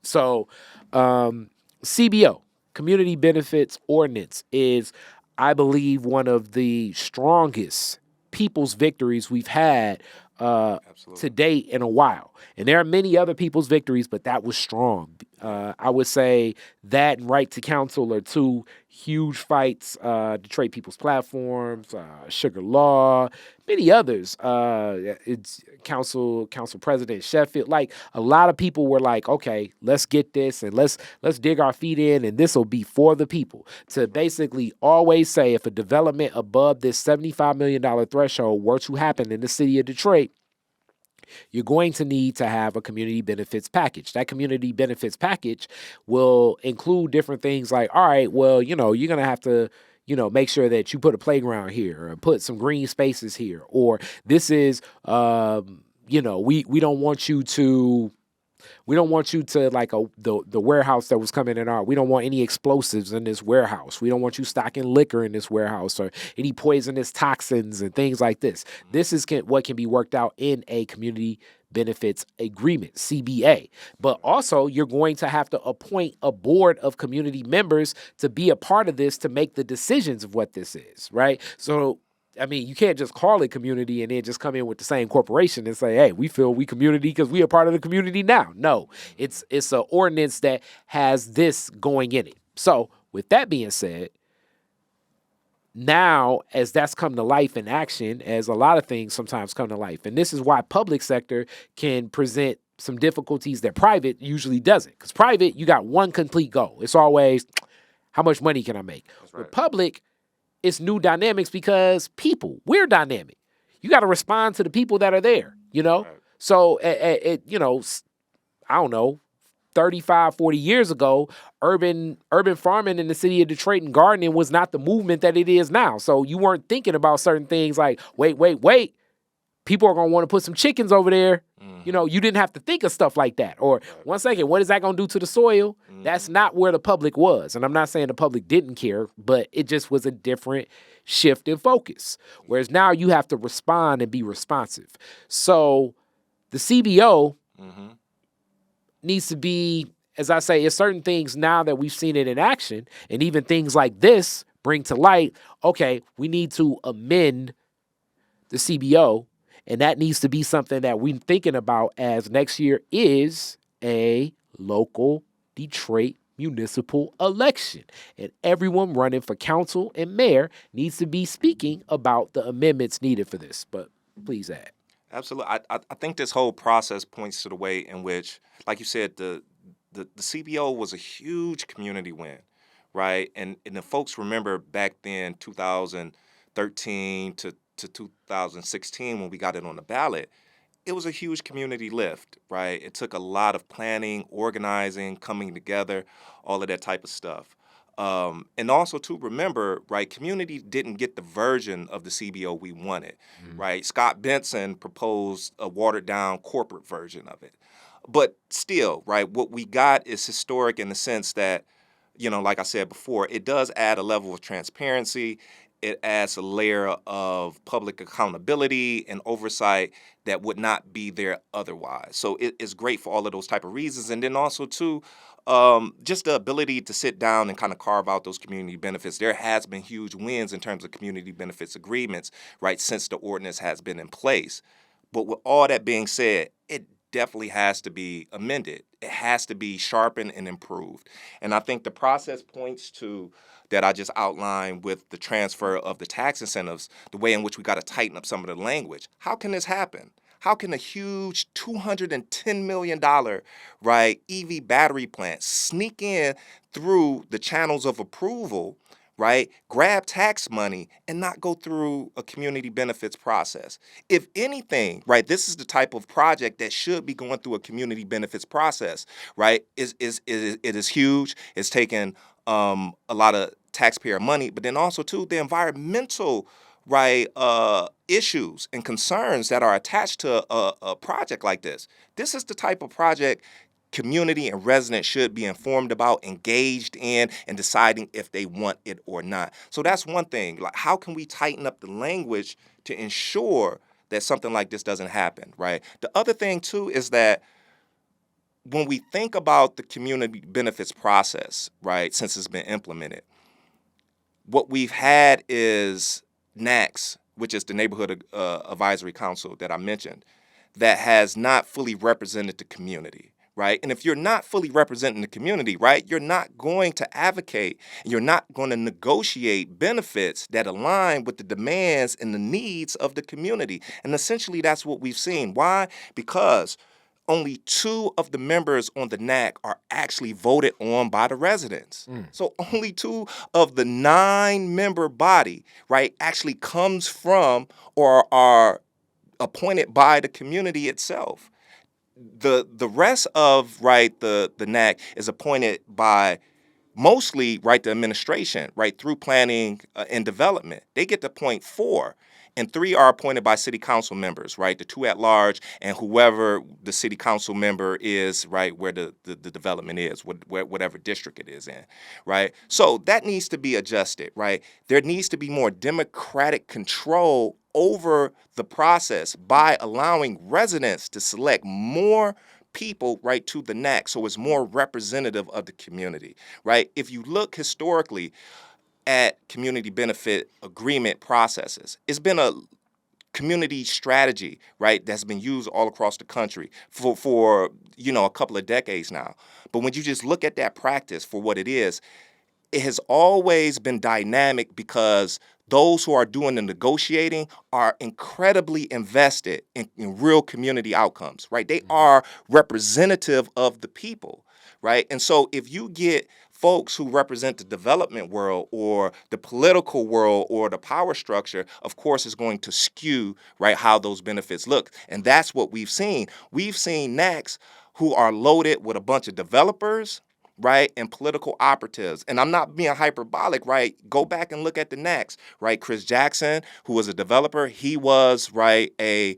So CBO, Community Benefits Ordinance, is, I believe, one of the strongest people's victories we've had to date in a while. And there are many other people's victories, but that was strong. I would say that and right to counsel are two huge fights. Detroit People's Platforms, Sugar Law, many others. It's Council President Sheffield. Like a lot of people were like, okay, let's get this and let's dig our feet in, and this will be for the people. To basically always say if a development above this $75 million threshold were to happen in the city of Detroit, you're going to need to have a community benefits package. That community benefits package will include different things like, all right, well, you're going to have to, make sure that you put a playground here or put some green spaces here. Or this is, we don't want you to. We don't want you to like the warehouse that was coming in our. We don't want any explosives in this warehouse. We don't want you stocking liquor in this warehouse or any poisonous toxins and things like this. This is what can be worked out in a community benefits agreement, CBA. But also, you're going to have to appoint a board of community members to be a part of this to make the decisions of what this is, right? So, I mean, you can't just call it community and then just come in with the same corporation and say, hey, we feel we community because we are part of the community now. No, it's an ordinance that has this going in it. So with that being said, now as that's come to life in action, as a lot of things sometimes come to life, and this is why public sector can present some difficulties that private usually doesn't. Because private, you got one complete goal. It's always, how much money can I make? That's right. With public, it's new dynamics because we're dynamic. You got to respond to the people that are there, Right. So, I don't know, 35, 40 years ago, urban farming in the city of Detroit and gardening was not the movement that it is now. So you weren't thinking about certain things like, wait. People are going to want to put some chickens over there. Mm-hmm. You didn't have to think of stuff like that. Or, one second, what is that going to do to the soil? Mm-hmm. That's not where the public was. And I'm not saying the public didn't care, but it just was a different shift in focus. Whereas now you have to respond and be responsive. So the CBO needs to be, as I say, it's certain things now that we've seen it in action, and even things like this bring to light, okay, we need to amend the CBO. And that needs to be something that we're thinking about as next year is a local Detroit municipal election. And everyone running for council and mayor needs to be speaking about the amendments needed for this. But please add. Absolutely. I think this whole process points to the way in which, like you said, the CBO was a huge community win, right? And the folks remember back then, 2013 to 2016, when we got it on the ballot, it was a huge community lift, right? It took a lot of planning, organizing, coming together, all of that type of stuff. And also to remember, right, community didn't get the version of the CBO we wanted, right? Scott Benson proposed a watered down corporate version of it. But still, right, what we got is historic in the sense that, like I said before, it does add a level of transparency. It adds a layer of public accountability and oversight that would not be there otherwise. So it's great for all of those type of reasons. And then also, too, just the ability to sit down and kind of carve out those community benefits. There has been huge wins in terms of community benefits agreements, right, since the ordinance has been in place. But with all that being said, it definitely has to be amended. It has to be sharpened and improved. And I think the process points to that I just outlined with the transfer of the tax incentives, the way in which we got to tighten up some of the language. How can this happen? How can a huge $210 million, right, EV battery plant sneak in through the channels of approval, right, grab tax money and not go through a community benefits process? If anything, right, this is the type of project that should be going through a community benefits process, right? It is huge. It's taken a lot of taxpayer money, but then also, too, the environmental, right, issues and concerns that are attached to a project like this. This is the type of project community and residents should be informed about, engaged in, and deciding if they want it or not. So that's one thing. Like, how can we tighten up the language to ensure that something like this doesn't happen, right? The other thing, too, is that when we think about the community benefits process, right, since it's been implemented, what we've had is NACS, which is the Neighborhood Advisory Council that I mentioned, that has not fully represented the community, right? And if you're not fully representing the community, right, you're not going to advocate, and you're not going to negotiate benefits that align with the demands and the needs of the community. And essentially, that's what we've seen. Why? Because only 2 of the members on the NAC are actually voted on by the residents. So only 2 of the 9-member body, right, actually comes from or are appointed by the community itself. The rest of, right, the NAC is appointed by mostly, right, the administration, right, through planning and development. They get to appoint 4, and 3 are appointed by city council members, right, the 2 at large and whoever the city council member is, right, where the development is, whatever district it is in, right? So that needs to be adjusted, right? There needs to be more democratic control over the process by allowing residents to select more people, right, to the NAC, so it's more representative of the community, right? If you look historically at community benefit agreement processes, it's been a community strategy, right, that's been used all across the country for a couple of decades now. But when you just look at that practice for what it is, it has always been dynamic because those who are doing the negotiating are incredibly invested in real community outcomes, right? They are representative of the people, right? And so if you get folks who represent the development world or the political world or the power structure, of course, is going to skew, right, how those benefits look. And that's what we've seen. We've seen NACs who are loaded with a bunch of developers, right, and political operatives. And I'm not being hyperbolic, right? Go back and look at the NACs, right? Chris Jackson, who was a developer, he was, right, a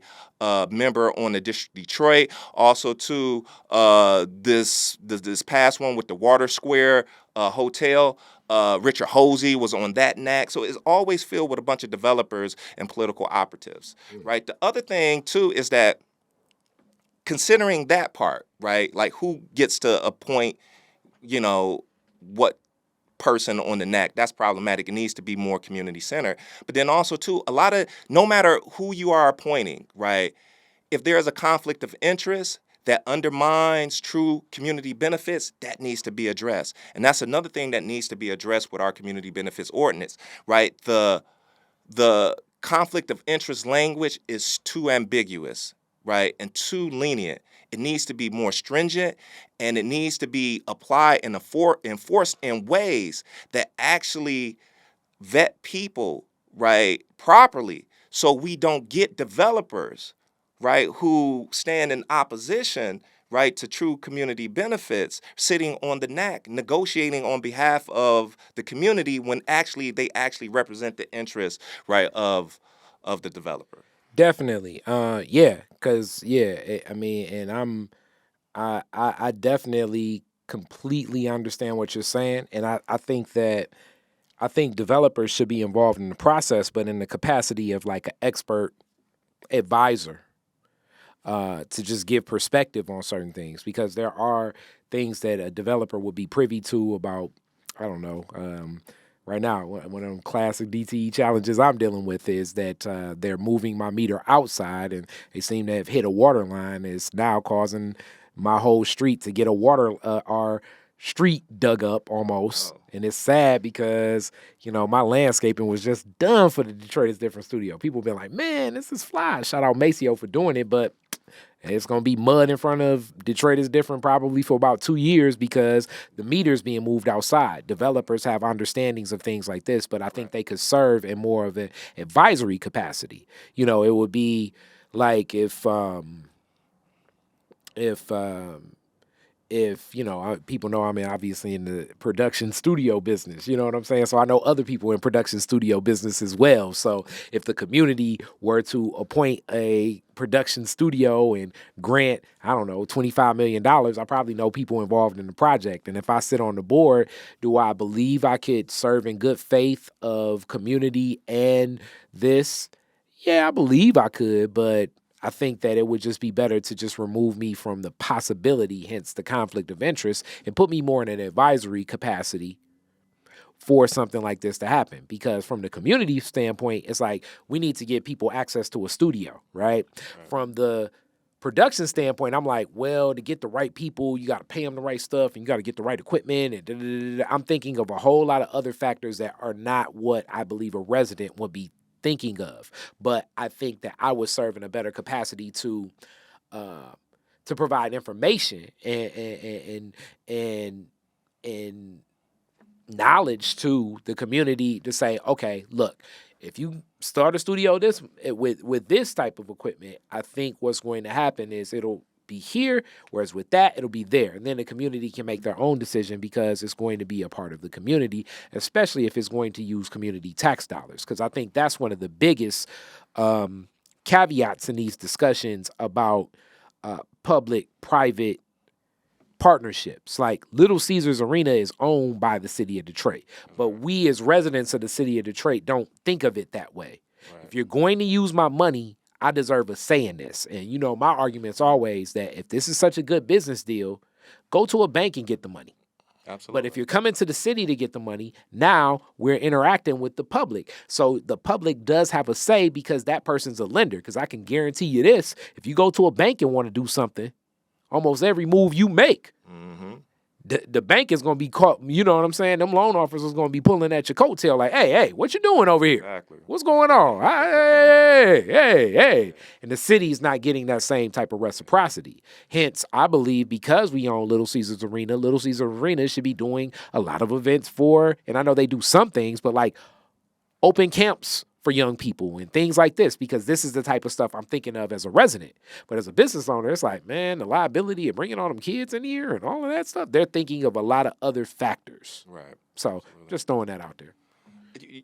member on the District Detroit. Also, too, this past one with the Water Square Hotel, Richard Hosey was on that NAC. So it's always filled with a bunch of developers and political operatives, right? The other thing, too, is that considering that part, right, like who gets to appoint what person on the NAC, that's problematic. It needs to be more community centered. But then also, too, no matter who you are appointing, right, if there is a conflict of interest that undermines true community benefits, that needs to be addressed. And that's another thing that needs to be addressed with our community benefits ordinance, right? The conflict of interest language is too ambiguous, right, and too lenient. It needs to be more stringent, and it needs to be applied and enforced in ways that actually vet people, right, properly, so we don't get developers, right, who stand in opposition, right, to true community benefits, sitting on the NAC, negotiating on behalf of the community when they actually represent the interests, right, of the developer. Definitely. Yeah, because and I definitely completely understand what you're saying, and I think developers should be involved in the process, but in the capacity of like an expert advisor, to just give perspective on certain things, because there are things that a developer would be privy to about, I don't know. Right now, one of them classic DTE challenges I'm dealing with is that they're moving my meter outside, and they seem to have hit a water line. It's now causing my whole street to get our street dug up almost. And it's sad because, my landscaping was just done for the Detroit is Different studio. People have been like, man, this is fly. Shout out Maceo for doing it, but it's going to be mud in front of Detroit is Different probably for about 2 years because the meter's being moved outside. Developers have understandings of things like this, but I think they could serve in more of an advisory capacity. It would be like if people know I'm obviously in the production studio business, you know what I'm saying? So I know other people in production studio business as well. So if the community were to appoint a production studio and grant, I don't know, $25 million, I probably know people involved in the project. And if I sit on the board, do I believe I could serve in good faith of community and this? Yeah, I believe I could, but I think that it would just be better to just remove me from the possibility, hence the conflict of interest, and put me more in an advisory capacity for something like this to happen. Because from the community standpoint, it's like we need to give people access to a studio, right? From the production standpoint, I'm like, well, to get the right people, you got to pay them the right stuff and you got to get the right equipment. And I'm thinking of a whole lot of other factors that are not what I believe a resident would be thinking of. But I think that I would serve in a better capacity to provide information and knowledge to the community to say, okay, look, if you start a studio with this type of equipment, I think what's going to happen is it'll be here, whereas with that, it'll be there. And then the community can make their own decision because it's going to be a part of the community, especially if it's going to use community tax dollars. Because I think that's one of the biggest caveats in these discussions about public-private partnerships. Like Little Caesars Arena is owned by the city of Detroit, but we as residents of the city of Detroit don't think of it that way. Right. If you're going to use my money, I deserve a say in this. And you know, my argument's always that if this is such a good business deal, go to a bank and get the money. Absolutely. But if you're coming to the city to get the money, now we're interacting with the public. So the public does have a say because that person's a lender. Because I can guarantee you this, if you go to a bank and want to do something, almost every move you make, the bank is going to be caught. You know what I'm saying? Them loan officers going to be pulling at your coattail like, hey, what you doing over here? Exactly. What's going on? Hey. And the city is not getting that same type of reciprocity. Hence, I believe because we own Little Caesars Arena should be doing a lot of events for, and I know they do some things, but like open camps for young people and things like this, because this is the type of stuff I'm thinking of as a resident. But as a business owner, it's like, man, the liability of bringing all them kids in here and all of that stuff, they're thinking of a lot of other factors. Right. So just throwing that out there.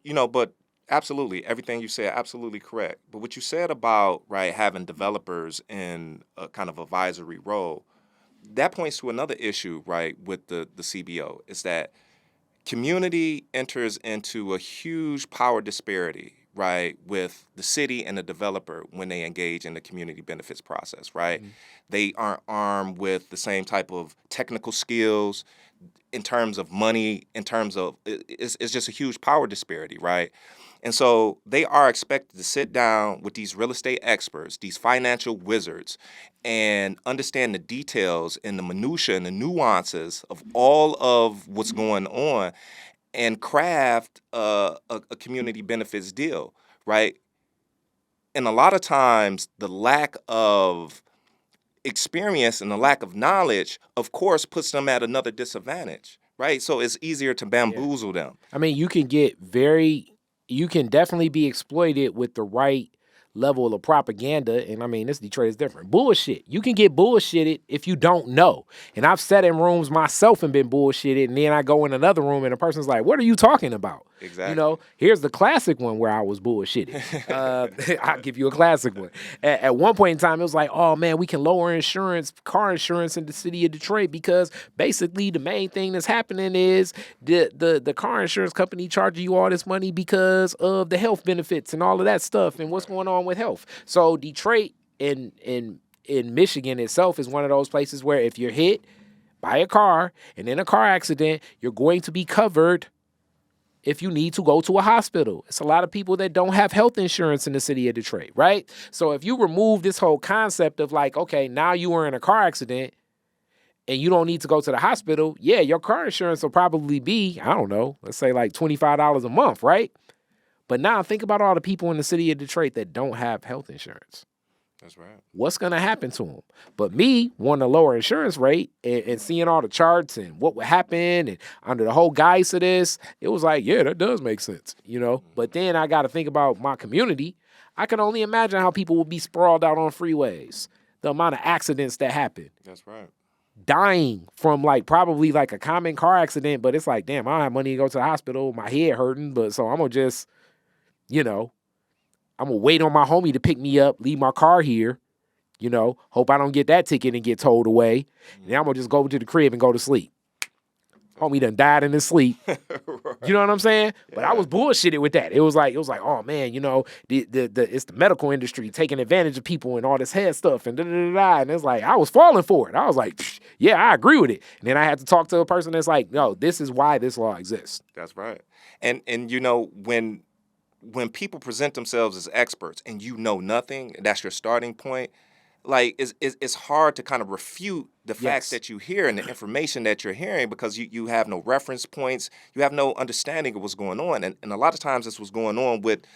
You know, but absolutely, everything you said, absolutely correct. But what you said about, right, having developers in a kind of advisory role, that points to another issue, right, with the CBO, is that community enters into a huge power disparity, right, with the city and the developer when they engage in the community benefits process, right? Mm-hmm. They aren't armed with the same type of technical skills in terms of money, in terms of, it's just a huge power disparity, right? And so they are expected to sit down with these real estate experts, these financial wizards, and understand the details and the minutia and the nuances of all of what's going on and craft a community benefits deal, right? And a lot of times the lack of experience and the lack of knowledge, of course, puts them at another disadvantage, right? So it's easier to bamboozle them. I mean, you can definitely be exploited with the right level of propaganda. And I mean, this Detroit is different. Bullshit. You can get bullshitted if you don't know. And I've sat in rooms myself and been bullshitted. And then I go in another room and the person's like, what are you talking about? Exactly. You know, here's the classic one where I was bullshitted. I'll give you a classic one. At one point in time, it was like, oh man, we can lower car insurance in the city of Detroit because basically the main thing that's happening is the car insurance company charging you all this money because of the health benefits and all of that stuff and what's going on with health. So Detroit in Michigan itself is one of those places where if you're hit by a car and in a car accident, you're going to be covered if you need to go to a hospital. It's a lot of people that don't have health insurance in the city of Detroit, right? So if you remove this whole concept of like, okay, now you were in a car accident and you don't need to go to the hospital, yeah, your car insurance will probably be, I don't know, let's say like $25 a month, right? But now think about all the people in the city of Detroit that don't have health insurance. That's right. What's going to happen to them? But me wanting a lower insurance rate and seeing all the charts and what would happen and under the whole guise of this, it was like, yeah, that does make sense, you know? Mm-hmm. But then I got to think about my community. I can only imagine how people will be sprawled out on freeways, the amount of accidents that happen. That's right. Dying from like probably like a common car accident, but it's like, damn, I don't have money to go to the hospital. My head hurting, but so I'm going to just, you know, I'm going to wait on my homie to pick me up, leave my car here, you know, hope I don't get that ticket and get towed away. And then I'm going to just go to the crib and go to sleep. Homie done died in his sleep. Right. You know what I'm saying? Yeah. But I was bullshitted with that. It was like, oh man, you know, it's the medical industry taking advantage of people and all this head stuff and da-da-da-da. And it's like, I was falling for it. I was like, yeah, I agree with it. And then I had to talk to a person that's like, no, this is why this law exists. That's right. And you know, when people present themselves as experts and you know nothing, that's your starting point, like it's hard to kind of refute the facts Yes. that you hear and the information that you're hearing because you have no reference points, you have no understanding of what's going on, and a lot of times this was going on with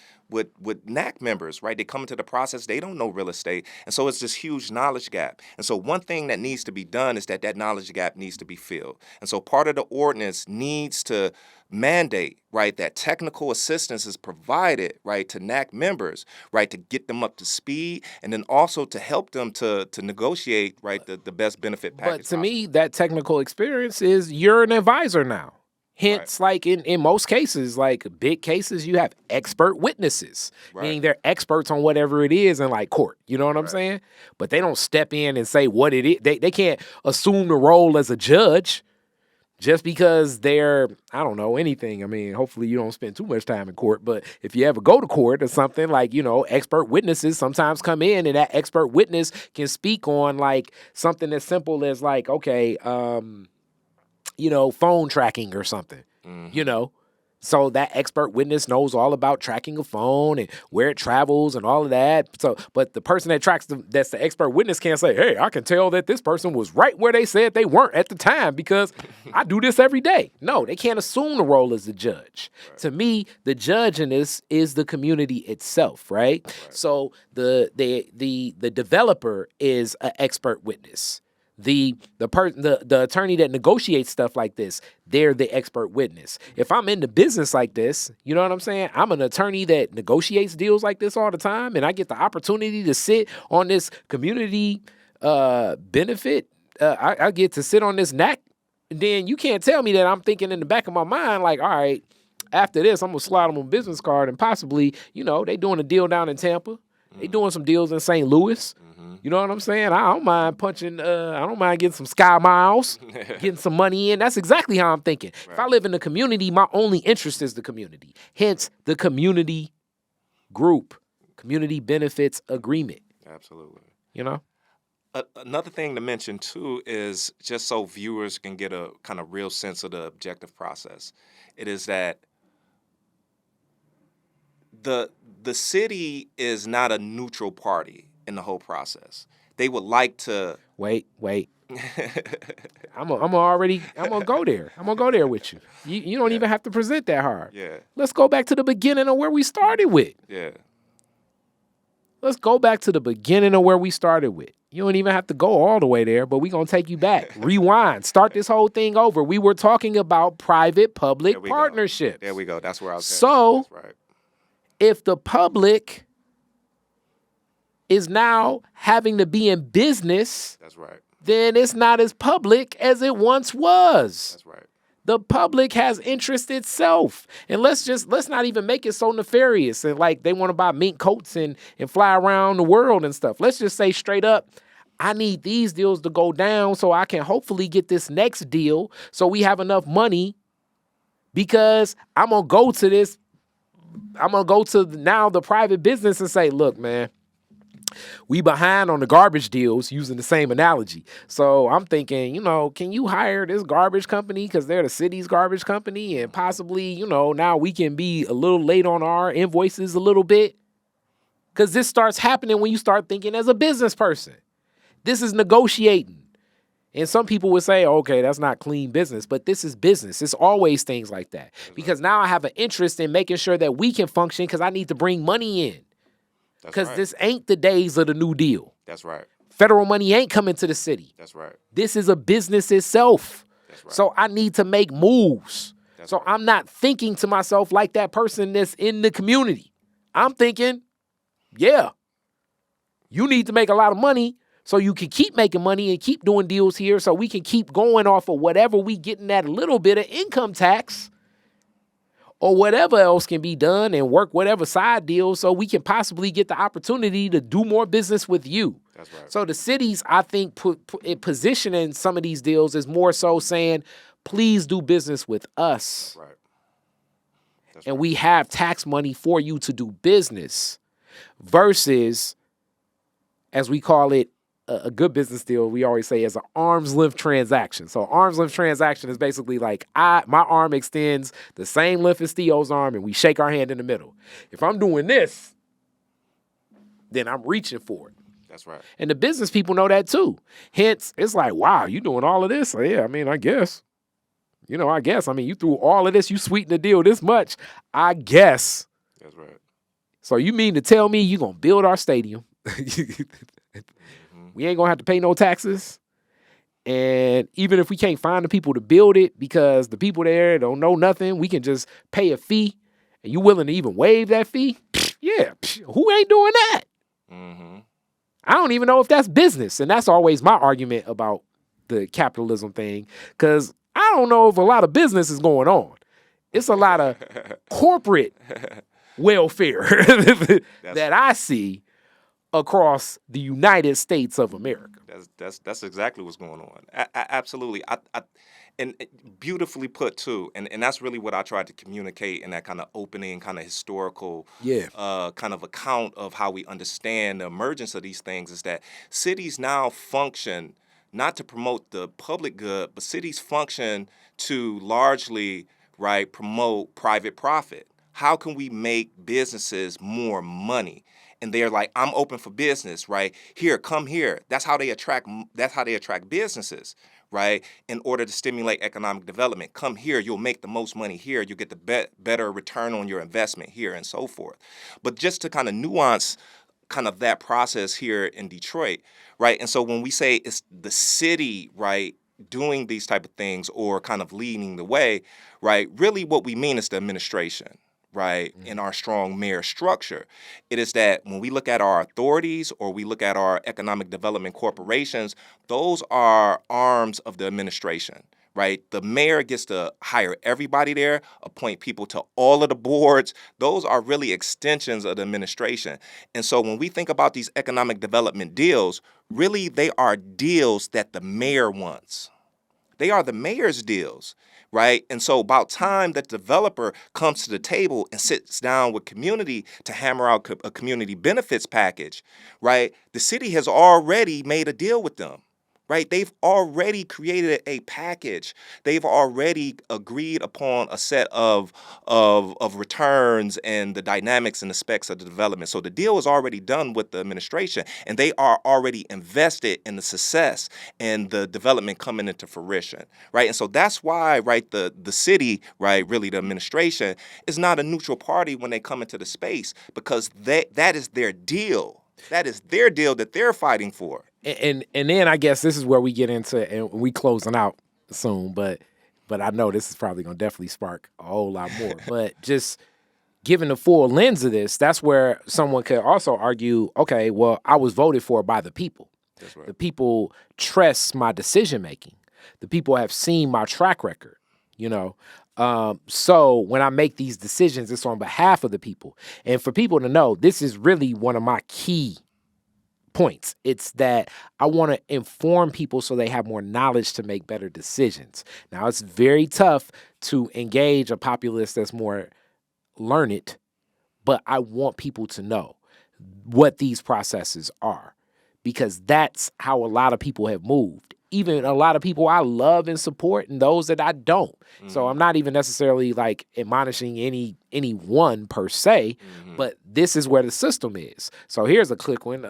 NAC members, right? They come into the process, they don't know real estate, and so it's this huge knowledge gap. And so one thing that needs to be done is that knowledge gap needs to be filled. And so part of the ordinance needs to mandate, right, that technical assistance is provided, right, to NAC members, right, to get them up to speed, and then also to help them to negotiate, right, the best benefit package. But to me, that technical experience is you're an advisor now. Hence, like in most cases, like big cases, you have expert witnesses, meaning they're experts on whatever it is in like court. You know what I'm saying? But they don't step in and say what it is. They can't assume the role as a judge just because they're, I don't know, anything. I mean, hopefully you don't spend too much time in court, but if you ever go to court or something, like, you know, expert witnesses sometimes come in and that expert witness can speak on like something as simple as like, okay, you know, phone tracking or something, you know? So that expert witness knows all about tracking a phone and where it travels and all of that. So, but the person that tracks that's the expert witness can't say, hey, I can tell that this person was right where they said they weren't at the time because I do this every day. No, they can't assume the role as the judge. To me, the judge in this is the community itself, right? So the developer is an expert witness. The attorney that negotiates stuff like this, they're the expert witness. If I'm in the business like this, you know what I'm saying? I'm an attorney that negotiates deals like this all the time, and I get the opportunity to sit on this community benefit. I get to sit on this NAC. Then you can't tell me that I'm thinking in the back of my mind like, all right, after this, I'm gonna slide them a business card and possibly, you know, they doing a deal down in Tampa. They doing some deals in St. Louis. You know what I'm saying? I don't mind punching, I don't mind getting some sky miles, getting some money in. That's exactly how I'm thinking. If I live in the community, my only interest is the community. Hence, the community group, community benefits agreement. Absolutely. You know? Another thing to mention, too, is just so viewers can get a kind of real sense of the objective process. It is that the city is not a neutral party in the whole process. They would like to wait. I'm gonna go there. I'm gonna go there with you. You don't even have to present that hard. Yeah. Let's go back to the beginning of where we started with. Yeah. Let's go back to the beginning of where we started with. You don't even have to go all the way there, but we're going to take you back. Rewind. Start this whole thing over. We were talking about private-public partnerships. There we go. That's where I was So, That's right. If the public is now having to be in business, that's right, then it's not as public as it once was. That's right. The public has interest itself. And let's not even make it so nefarious and like they want to buy mink coats and fly around the world and stuff. Let's just say straight up, I need these deals to go down so I can hopefully get this next deal so we have enough money because I'm going to go to now the private business and say, look, man, we behind on the garbage deals using the same analogy. So I'm thinking, can you hire this garbage company because they're the city's garbage company and possibly, now we can be a little late on our invoices a little bit? Because this starts happening when you start thinking as a business person. This is negotiating. And some people would say, okay, that's not clean business, but this is business. It's always things like that. Because now I have an interest in making sure that we can function because I need to bring money in. Because this ain't the days of the New Deal. That's right. Federal money ain't coming to the city. That's right. This is a business itself. That's right. So I need to make moves. So I'm not thinking to myself like that person that's in the community. I'm thinking, yeah, you need to make a lot of money so you can keep making money and keep doing deals here so we can keep going off of whatever we getting that little bit of income tax or whatever else can be done and work whatever side deals so we can possibly get the opportunity to do more business with you. That's right. So the cities, I think, put positioning some of these deals is more so saying, please do business with us. Right. And we have tax money for you to do business versus, as we call it, a good business deal, we always say is an arm's length transaction. So arm's length transaction is basically like my arm extends the same length as Theo's arm and we shake our hand in the middle. If I'm doing this, then I'm reaching for it. That's right. And the business people know that too. Hence, it's like, wow, you doing all of this? So, yeah, I mean, I guess. I mean, you threw all of this, you sweetened the deal this much. I guess. That's right. So you mean to tell me you going to build our stadium? We ain't going to have to pay no taxes. And even if we can't find the people to build it because the people there don't know nothing, we can just pay a fee. And you willing to even waive that fee? Yeah, who ain't doing that? Mm-hmm. I don't even know if that's business. And that's always my argument about the capitalism thing, because I don't know if a lot of business is going on. It's a lot of corporate welfare that I see across the United States of America. That's exactly what's going on. Absolutely. And beautifully put too. And that's really what I tried to communicate in that kind of opening, kind of historical kind of account of how we understand the emergence of these things, is that cities now function not to promote the public good, but cities function to largely, right, promote private profit. How can we make businesses more money? And they're like, I'm open for business, right? Here, come here. That's how they attract businesses, right? In order to stimulate economic development. Come here, you'll make the most money here. You'll get the better return on your investment here, and so forth. But just to kind of nuance kind of that process here in Detroit, right? And so when we say it's the city, right, doing these type of things or kind of leading the way, right, really what we mean is the administration, right, in our strong mayor structure. It is that when we look at our authorities or we look at our economic development corporations, those are arms of the administration, right? The mayor gets to hire everybody there, appoint people to all of the boards. Those are really extensions of the administration. And so when we think about these economic development deals, really they are deals that the mayor wants. They are the mayor's deals, right? And so about time that developer comes to the table and sits down with community to hammer out a community benefits package, right? The city has already made a deal with them, right? They've already created a package. They've already agreed upon a set of returns and the dynamics and the specs of the development. So the deal is already done with the administration, and they are already invested in the success and the development coming into fruition, right? And so that's why, right, the city, right, really the administration is not a neutral party when they come into the space, because that is their deal. That is their deal that they're fighting for. And then I guess this is where we get into, and we closing out soon, but I know this is probably going to definitely spark a whole lot more. But just given the full lens of this, that's where someone could also argue, okay, well, I was voted for by the people. That's right. The people trust my decision making. The people have seen my track record, you know. So when I make these decisions, it's on behalf of the people. And for people to know, this is really one of my key points. It's that I want to inform people so they have more knowledge to make better decisions. Now, it's very tough to engage a populace that's more learned, but I want people to know what these processes are, because that's how a lot of people have moved. Even a lot of people I love and support, and those that I don't. Mm-hmm. So I'm not even necessarily like admonishing any one per se, but this is where the system is. So here's a quick one,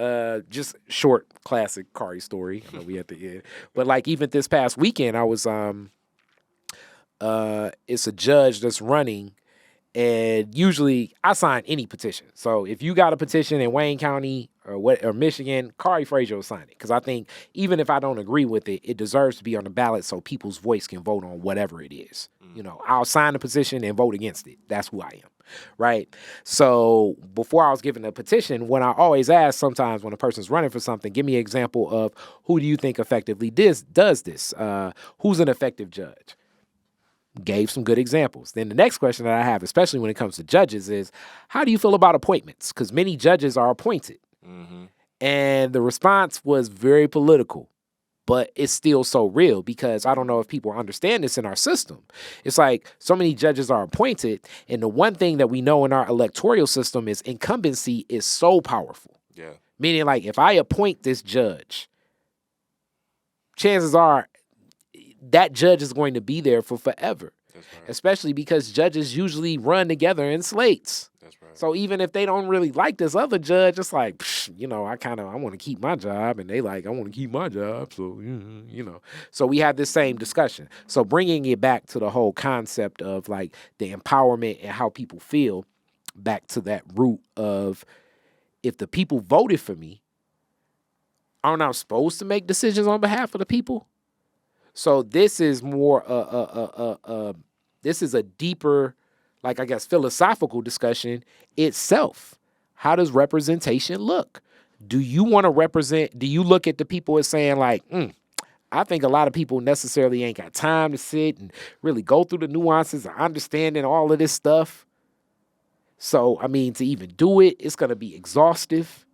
just short classic Kari story. I know we at the end, but like even this past weekend, I was it's a judge that's running. And usually I sign any petition. So if you got a petition in Wayne County or Michigan, Kari Frazier will sign it. Because I think even if I don't agree with it, it deserves to be on the ballot so people's voice can vote on whatever it is. You know, I'll sign the petition and vote against it. That's who I am, right? So before I was given a petition, when I always ask sometimes when a person's running for something, give me an example of who do you think effectively does this? Who's an effective judge? Gave some good examples. Then the next question that I have, especially when it comes to judges, is how do you feel about appointments? Because many judges are appointed. And the response was very political, but it's still so real, because I don't know if people understand this in our system. It's like so many judges are appointed, and the one thing that we know in our electoral system is incumbency is so powerful. Yeah. Meaning, like, if I appoint this judge, chances are that judge is going to be there for forever. That's right. Especially because judges usually run together in slates. That's right. So even if they don't really like this other judge, it's like, I want to keep my job, and they like, I want to keep my job. So, so we have this same discussion. So bringing it back to the whole concept of like the empowerment and how people feel, back to that root of, if the people voted for me, aren't I supposed to make decisions on behalf of the people? So this is more, this is a deeper, like, I guess, philosophical discussion itself. How does representation look? Do you want to represent, do you look at the people as saying like, I think a lot of people necessarily ain't got time to sit and really go through the nuances of understanding all of this stuff. So, I mean, to even do it, it's going to be exhaustive.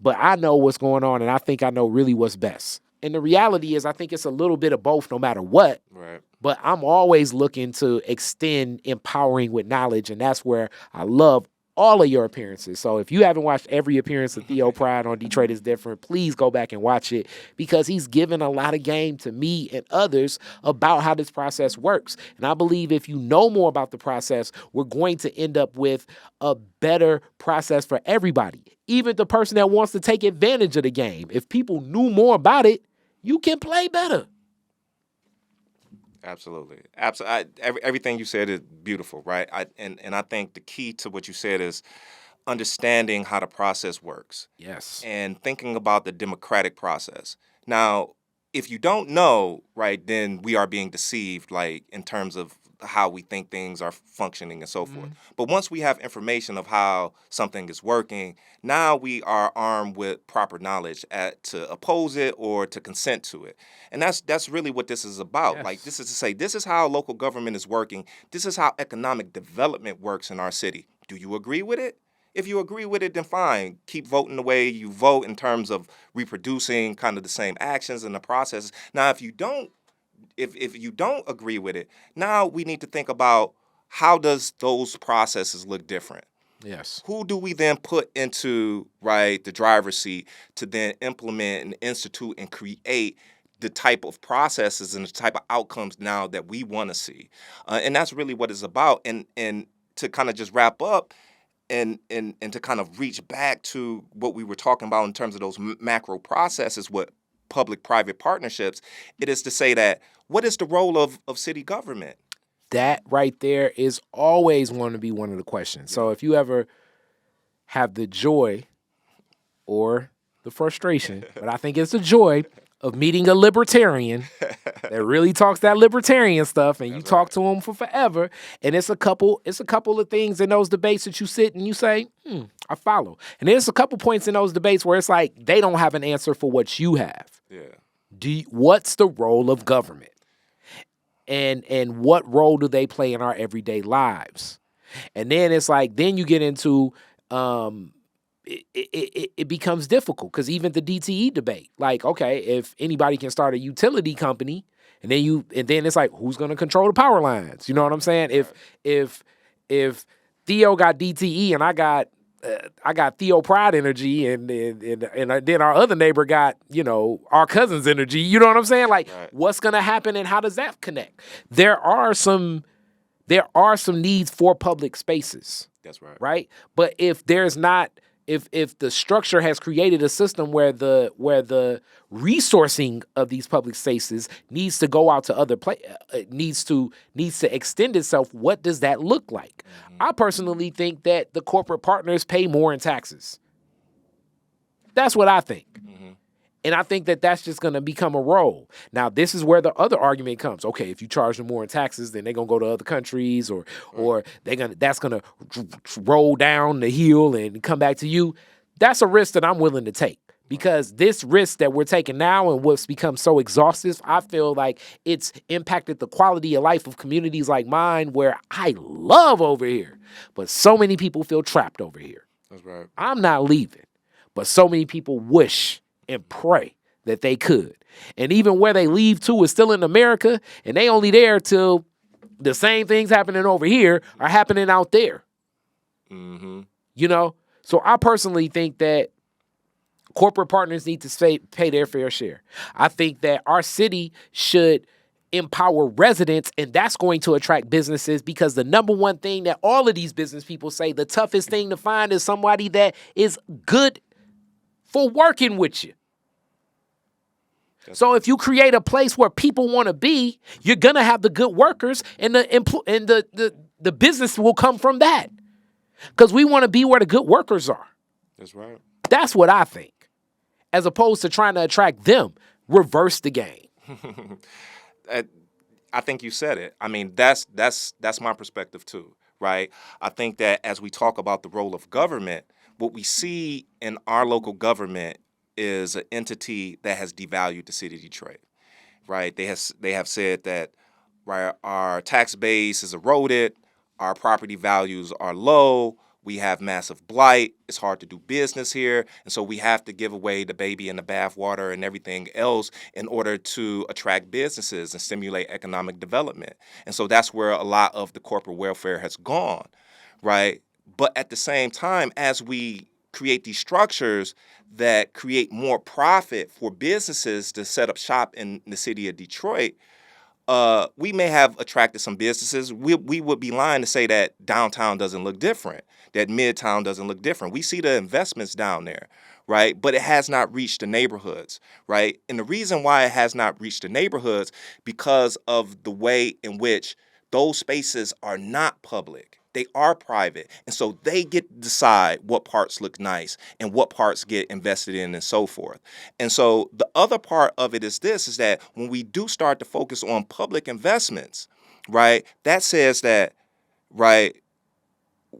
But I know what's going on, and I think I know really what's best. And the reality is, I think it's a little bit of both no matter what. Right. But I'm always looking to extend empowering with knowledge, and that's where I love all of your appearances. So if you haven't watched every appearance of Theo Pride on Detroit is Different, please go back and watch it, because he's given a lot of game to me and others about how this process works. And I believe if you know more about the process, we're going to end up with a better process for everybody, even the person that wants to take advantage of the game. If people knew more about it, you can play better. Absolutely. Everything you said is beautiful, right? And I think the key to what you said is understanding how the process works. Yes. And thinking about the democratic process. Now, if you don't know, right, then we are being deceived, like, in terms of how we think things are functioning and so forth. But once we have information of how something is working, now we are armed with proper knowledge to oppose it or to consent to it. And that's really what this is about. Yes. Like, this is to say, this is how local government is working. This is how economic development works in our city. Do you agree with it? If you agree with it, then fine. Keep voting the way you vote in terms of reproducing kind of the same actions and the processes. Now, if you don't agree with it, now we need to think about, how does those processes look different? Yes. Who do we then put into, right, the driver's seat to then implement and institute and create the type of processes and the type of outcomes now that we want to see? And that's really what it's about. And to kind of just wrap up, and to kind of reach back to what we were talking about in terms of those macro processes with public-private partnerships, it is to say that, what is the role of city government? That right there is always going to be one of the questions. So if you ever have the joy or the frustration, but I think it's the joy of meeting a libertarian that really talks that libertarian stuff, and you talk to them for forever, and it's a couple of things in those debates that you sit and you say, I follow. And there's a couple points in those debates where it's like they don't have an answer for what you have. Yeah. What's the role of government? And what role do they play in our everyday lives? And then it's like, then you get into it becomes difficult, because even the DTE debate, like, okay, if anybody can start a utility company, and then it's like, who's going to control the power lines? You know what I'm saying? If Theo got DTE and I got Theo Pride energy, and then our other neighbor got, our cousin's energy. You know what I'm saying? Like, what's going to happen, and how does that connect? There are some needs for public spaces. That's right. Right? But if there's not, if the structure has created a system where the resourcing of these public spaces needs to go out to other needs to extend itself, what does that look like? I personally think that the corporate partners pay more in taxes. That's what I think. And I think that that's just going to become a role. Now, this is where the other argument comes. Okay, if you charge them more in taxes, then they're going to go to other countries, or that's going to roll down the hill and come back to you. That's a risk that I'm willing to take, because this risk that we're taking now and what's become so exhaustive, I feel like it's impacted the quality of life of communities like mine, where I love over here, but so many people feel trapped over here. That's right. I'm not leaving, but so many people wish and pray that they could. And even where they leave to is still in America, and they only there till the same things happening over here are happening out there. So I personally think that corporate partners need to pay their fair share. I think that our city should empower residents, and that's going to attract businesses, because the number one thing that all of these business people say, the toughest thing to find is somebody that is good for working with you. So if you create a place where people want to be, you're going to have the good workers, and the business will come from that, because we want to be where the good workers are. That's right. That's what I think. As opposed to trying to attract them, reverse the game. I think you said it. I mean, that's my perspective too, right? I think that as we talk about the role of government, what we see in our local government is an entity that has devalued the city of Detroit, right? They have said that, right, our tax base is eroded, our property values are low, we have massive blight, it's hard to do business here, and so we have to give away the baby and the bathwater and everything else in order to attract businesses and stimulate economic development. And so that's where a lot of the corporate welfare has gone, right? But at the same time, as we create these structures that create more profit for businesses to set up shop in the city of Detroit, we may have attracted some businesses. We would be lying to say that downtown doesn't look different, that midtown doesn't look different. We see the investments down there, right? But it has not reached the neighborhoods, right? And the reason why it has not reached the neighborhoods, because of the way in which those spaces are not public. They are private. And so they get to decide what parts look nice and what parts get invested in and so forth. And so the other part of it is this, is that when we do start to focus on public investments, right, that says that, right,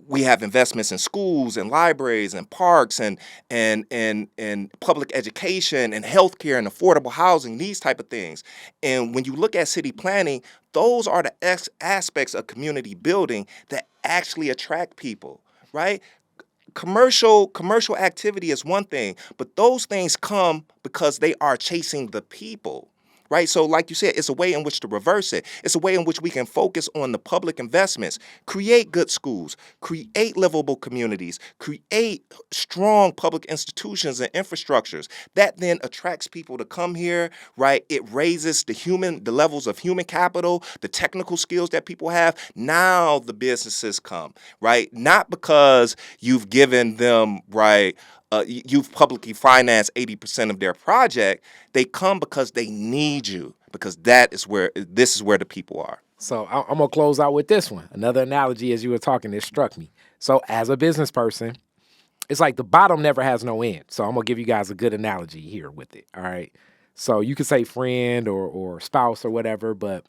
we have investments in schools and libraries and parks and public education and healthcare and affordable housing, these type of things. And when you look at city planning, those are the aspects of community building that actually attract people, right? Commercial activity is one thing, but those things come because they are chasing the people. Right? So like you said, it's a way in which to reverse it. It's a way in which we can focus on the public investments, create good schools, create livable communities, create strong public institutions and infrastructures. That then attracts people to come here, right? It raises the levels of human capital, the technical skills that people have. Now the businesses come, right? Not because you've given them, right, you've publicly financed 80% of their project. They come because they need you, because this is where the people are. So I'm going to close out with this one. Another analogy, as you were talking, that struck me. So as a business person, it's like the bottom never has no end. So I'm going to give you guys a good analogy here with it. All right. So you could say friend or spouse or whatever, but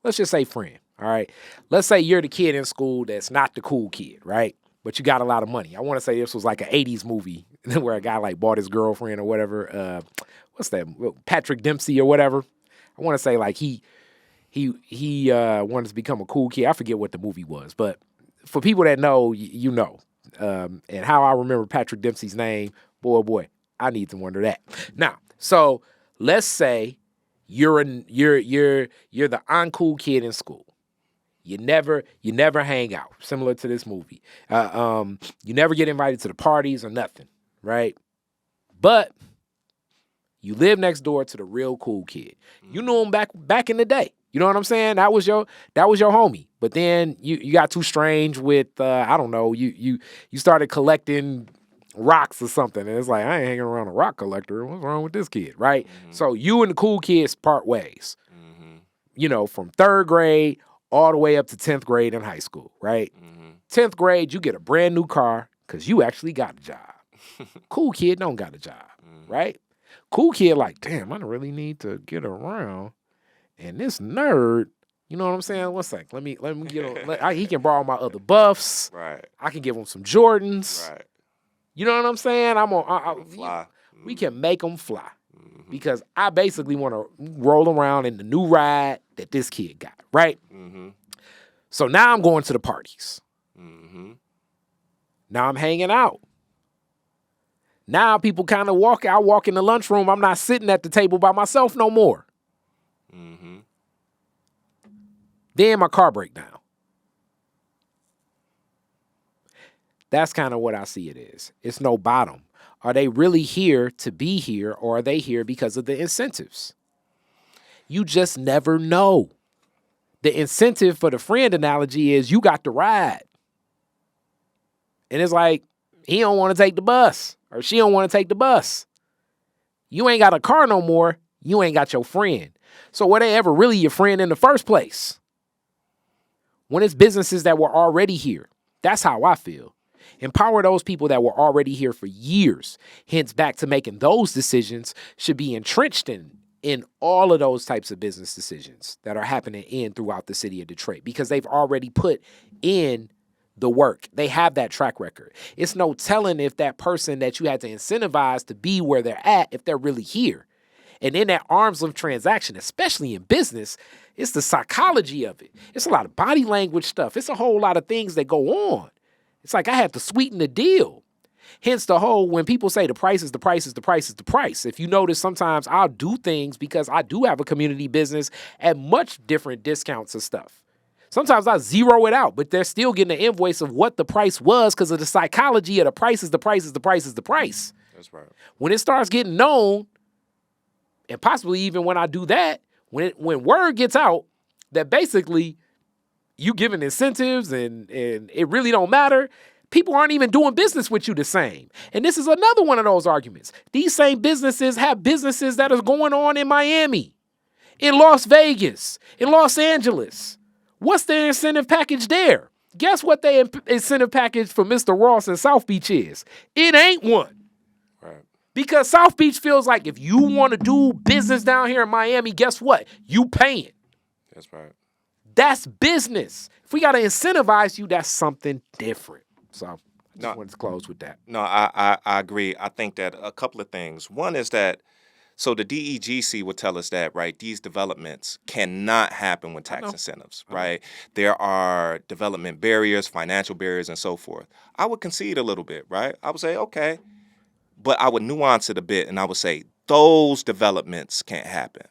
let's just say friend. All right. Let's say you're the kid in school that's not the cool kid, right? But you got a lot of money. I want to say this was like an 80s movie where a guy like bought his girlfriend or whatever. What's that? Patrick Dempsey or whatever. I want to say like he wanted to become a cool kid. I forget what the movie was, but for people that know, you know. And how I remember Patrick Dempsey's name, boy, I need to wonder that. Now, so let's say you're the uncool kid in school. You never hang out, similar to this movie. You never get invited to the parties or nothing, right? But you live next door to the real cool kid. You knew him back in the day. You know what I'm saying? That was your homie. But then you got too strange with I don't know. You started collecting rocks or something, and it's like, I ain't hanging around a rock collector. What's wrong with this kid, right? Mm-hmm. So you and the cool kids part ways. Mm-hmm. You know, from 3rd grade all the way up to 10th grade in high school, right? Mm-hmm. 10th grade, you get a brand new car because you actually got a job. Cool kid don't got a job, right? Cool kid like, damn, I don't really need to get around. And this nerd, you know what I'm saying? One sec, let me get on. He can borrow my other buffs. Right. I can give him some Jordans. Right. You know what I'm saying? Fly. We can make them fly. Because I basically want to roll around in the new ride that this kid got, right? Mm-hmm. So now I'm going to the parties. Mm-hmm. Now I'm hanging out. Now people kind of I walk in the lunchroom. I'm not sitting at the table by myself no more. Mm-hmm. Then my car break down. That's kind of what I see it is. It's no bottom. Are they really here to be here, or are they here because of the incentives? You just never know. The incentive for the friend analogy is you got to ride. And it's like, he don't want to take the bus or she don't want to take the bus. You ain't got a car no more. You ain't got your friend. So were they ever really your friend in the first place? When it's businesses that were already here, that's how I feel. Empower those people that were already here for years. Hence, back to making those decisions should be entrenched in all of those types of business decisions that are happening throughout the city of Detroit, because they've already put in the work. They have that track record. It's no telling if that person that you had to incentivize to be where they're at, if they're really here. And in that arm's length transaction, especially in business, it's the psychology of it. It's a lot of body language stuff. It's a whole lot of things that go on. It's like I have to sweeten the deal. Hence the whole, when people say the price is the price is the price is the price. If you notice, sometimes I'll do things because I do have a community business at much different discounts of stuff. Sometimes I zero it out, but they're still getting an invoice of what the price was because of the psychology of the price is the price is the price is the price. That's right. When it starts getting known, and possibly even when I do that, when word gets out that basically you giving incentives and it really don't matter, people aren't even doing business with you the same. And this is another one of those arguments. These same businesses have businesses that are going on in Miami, in Las Vegas, in Los Angeles. What's their incentive package there? Guess what their incentive package for Mr. Ross in South Beach is? It ain't one. Right. Because South Beach feels like if you want to do business down here in Miami, guess what? You paying. That's right. That's business. If we got to incentivize you, that's something different. So I just wanted to close with that. No, I agree. I think that a couple of things. One is that, so the DEGC would tell us that, right, these developments cannot happen with tax incentives, right? There are development barriers, financial barriers, and so forth. I would concede a little bit, right? I would say, okay, but I would nuance it a bit, and I would say those developments can't happen.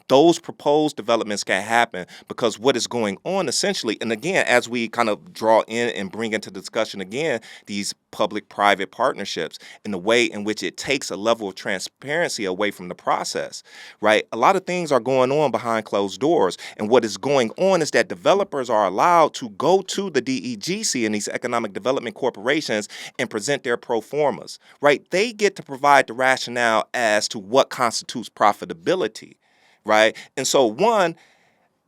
Those proposed developments can't happen because what is going on essentially, and again, as we kind of draw in and bring into discussion again, these public-private partnerships and the way in which it takes a level of transparency away from the process, right? A lot of things are going on behind closed doors. And what is going on is that developers are allowed to go to the DEGC and these economic development corporations and present their pro formas, right? They get to provide the rationale as to what constitutes profitability. Right. And so, one,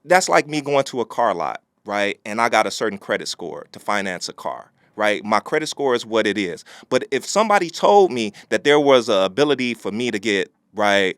that's like me going to a car lot. Right. And I got a certain credit score to finance a car. Right. My credit score is what it is. But if somebody told me that there was an ability for me to get a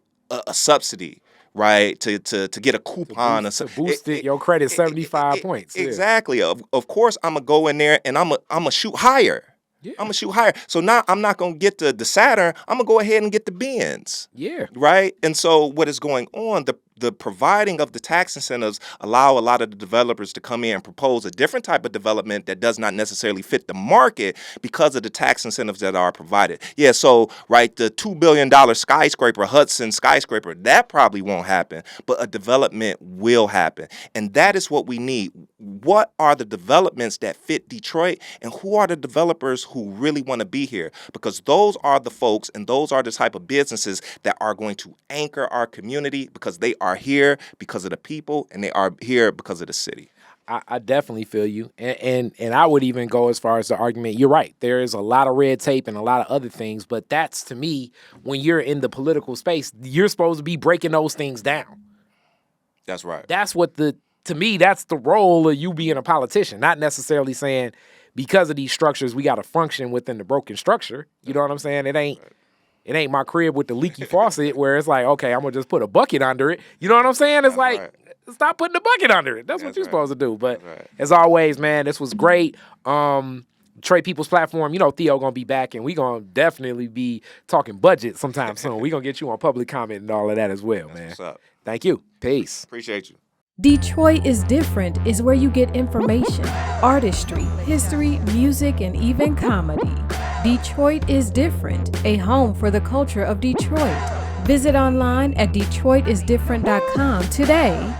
subsidy, right, to get a coupon to boost your credit 75 points. Exactly. Yeah. Of course, I'm going to go in there and I'm going to shoot higher. Yeah. I'm going to shoot higher. So now I'm not going to get the Saturn. I'm going to go ahead and get the Benz. Yeah. Right? And so what is going on, the providing of the tax incentives allow a lot of the developers to come in and propose a different type of development that does not necessarily fit the market because of the tax incentives that are provided. Yeah, so, right, the $2 billion skyscraper, Hudson skyscraper, that probably won't happen, but a development will happen. And that is what we need. What are the developments that fit Detroit, and who are the developers who really want to be here? Because those are the folks and those are the type of businesses that are going to anchor our community because they are here because of the people and they are here because of the city. I definitely feel you. And I would even go as far as the argument, you're right. There is a lot of red tape and a lot of other things, but that's, to me, when you're in the political space, you're supposed to be breaking those things down. That's right. That's what to me, that's the role of you being a politician, not necessarily saying because of these structures, we got to function within the broken structure. You know what I'm saying? It ain't my crib with the leaky faucet where it's like, okay, I'm going to just put a bucket under it. You know what I'm saying? It's like, stop putting the bucket under it. That's what you're supposed to do. But as always, man, this was great. Detroit People's Platform, you know, Theo going to be back, and we going to definitely be talking budget sometime soon. We going to get you on public comment and all of that as well, man. What's up. Thank you. Peace. Appreciate you. Detroit is Different is where you get information, artistry, history, music, and even comedy. Detroit is Different, a home for the culture of Detroit. Visit online at DetroitisDifferent.com today.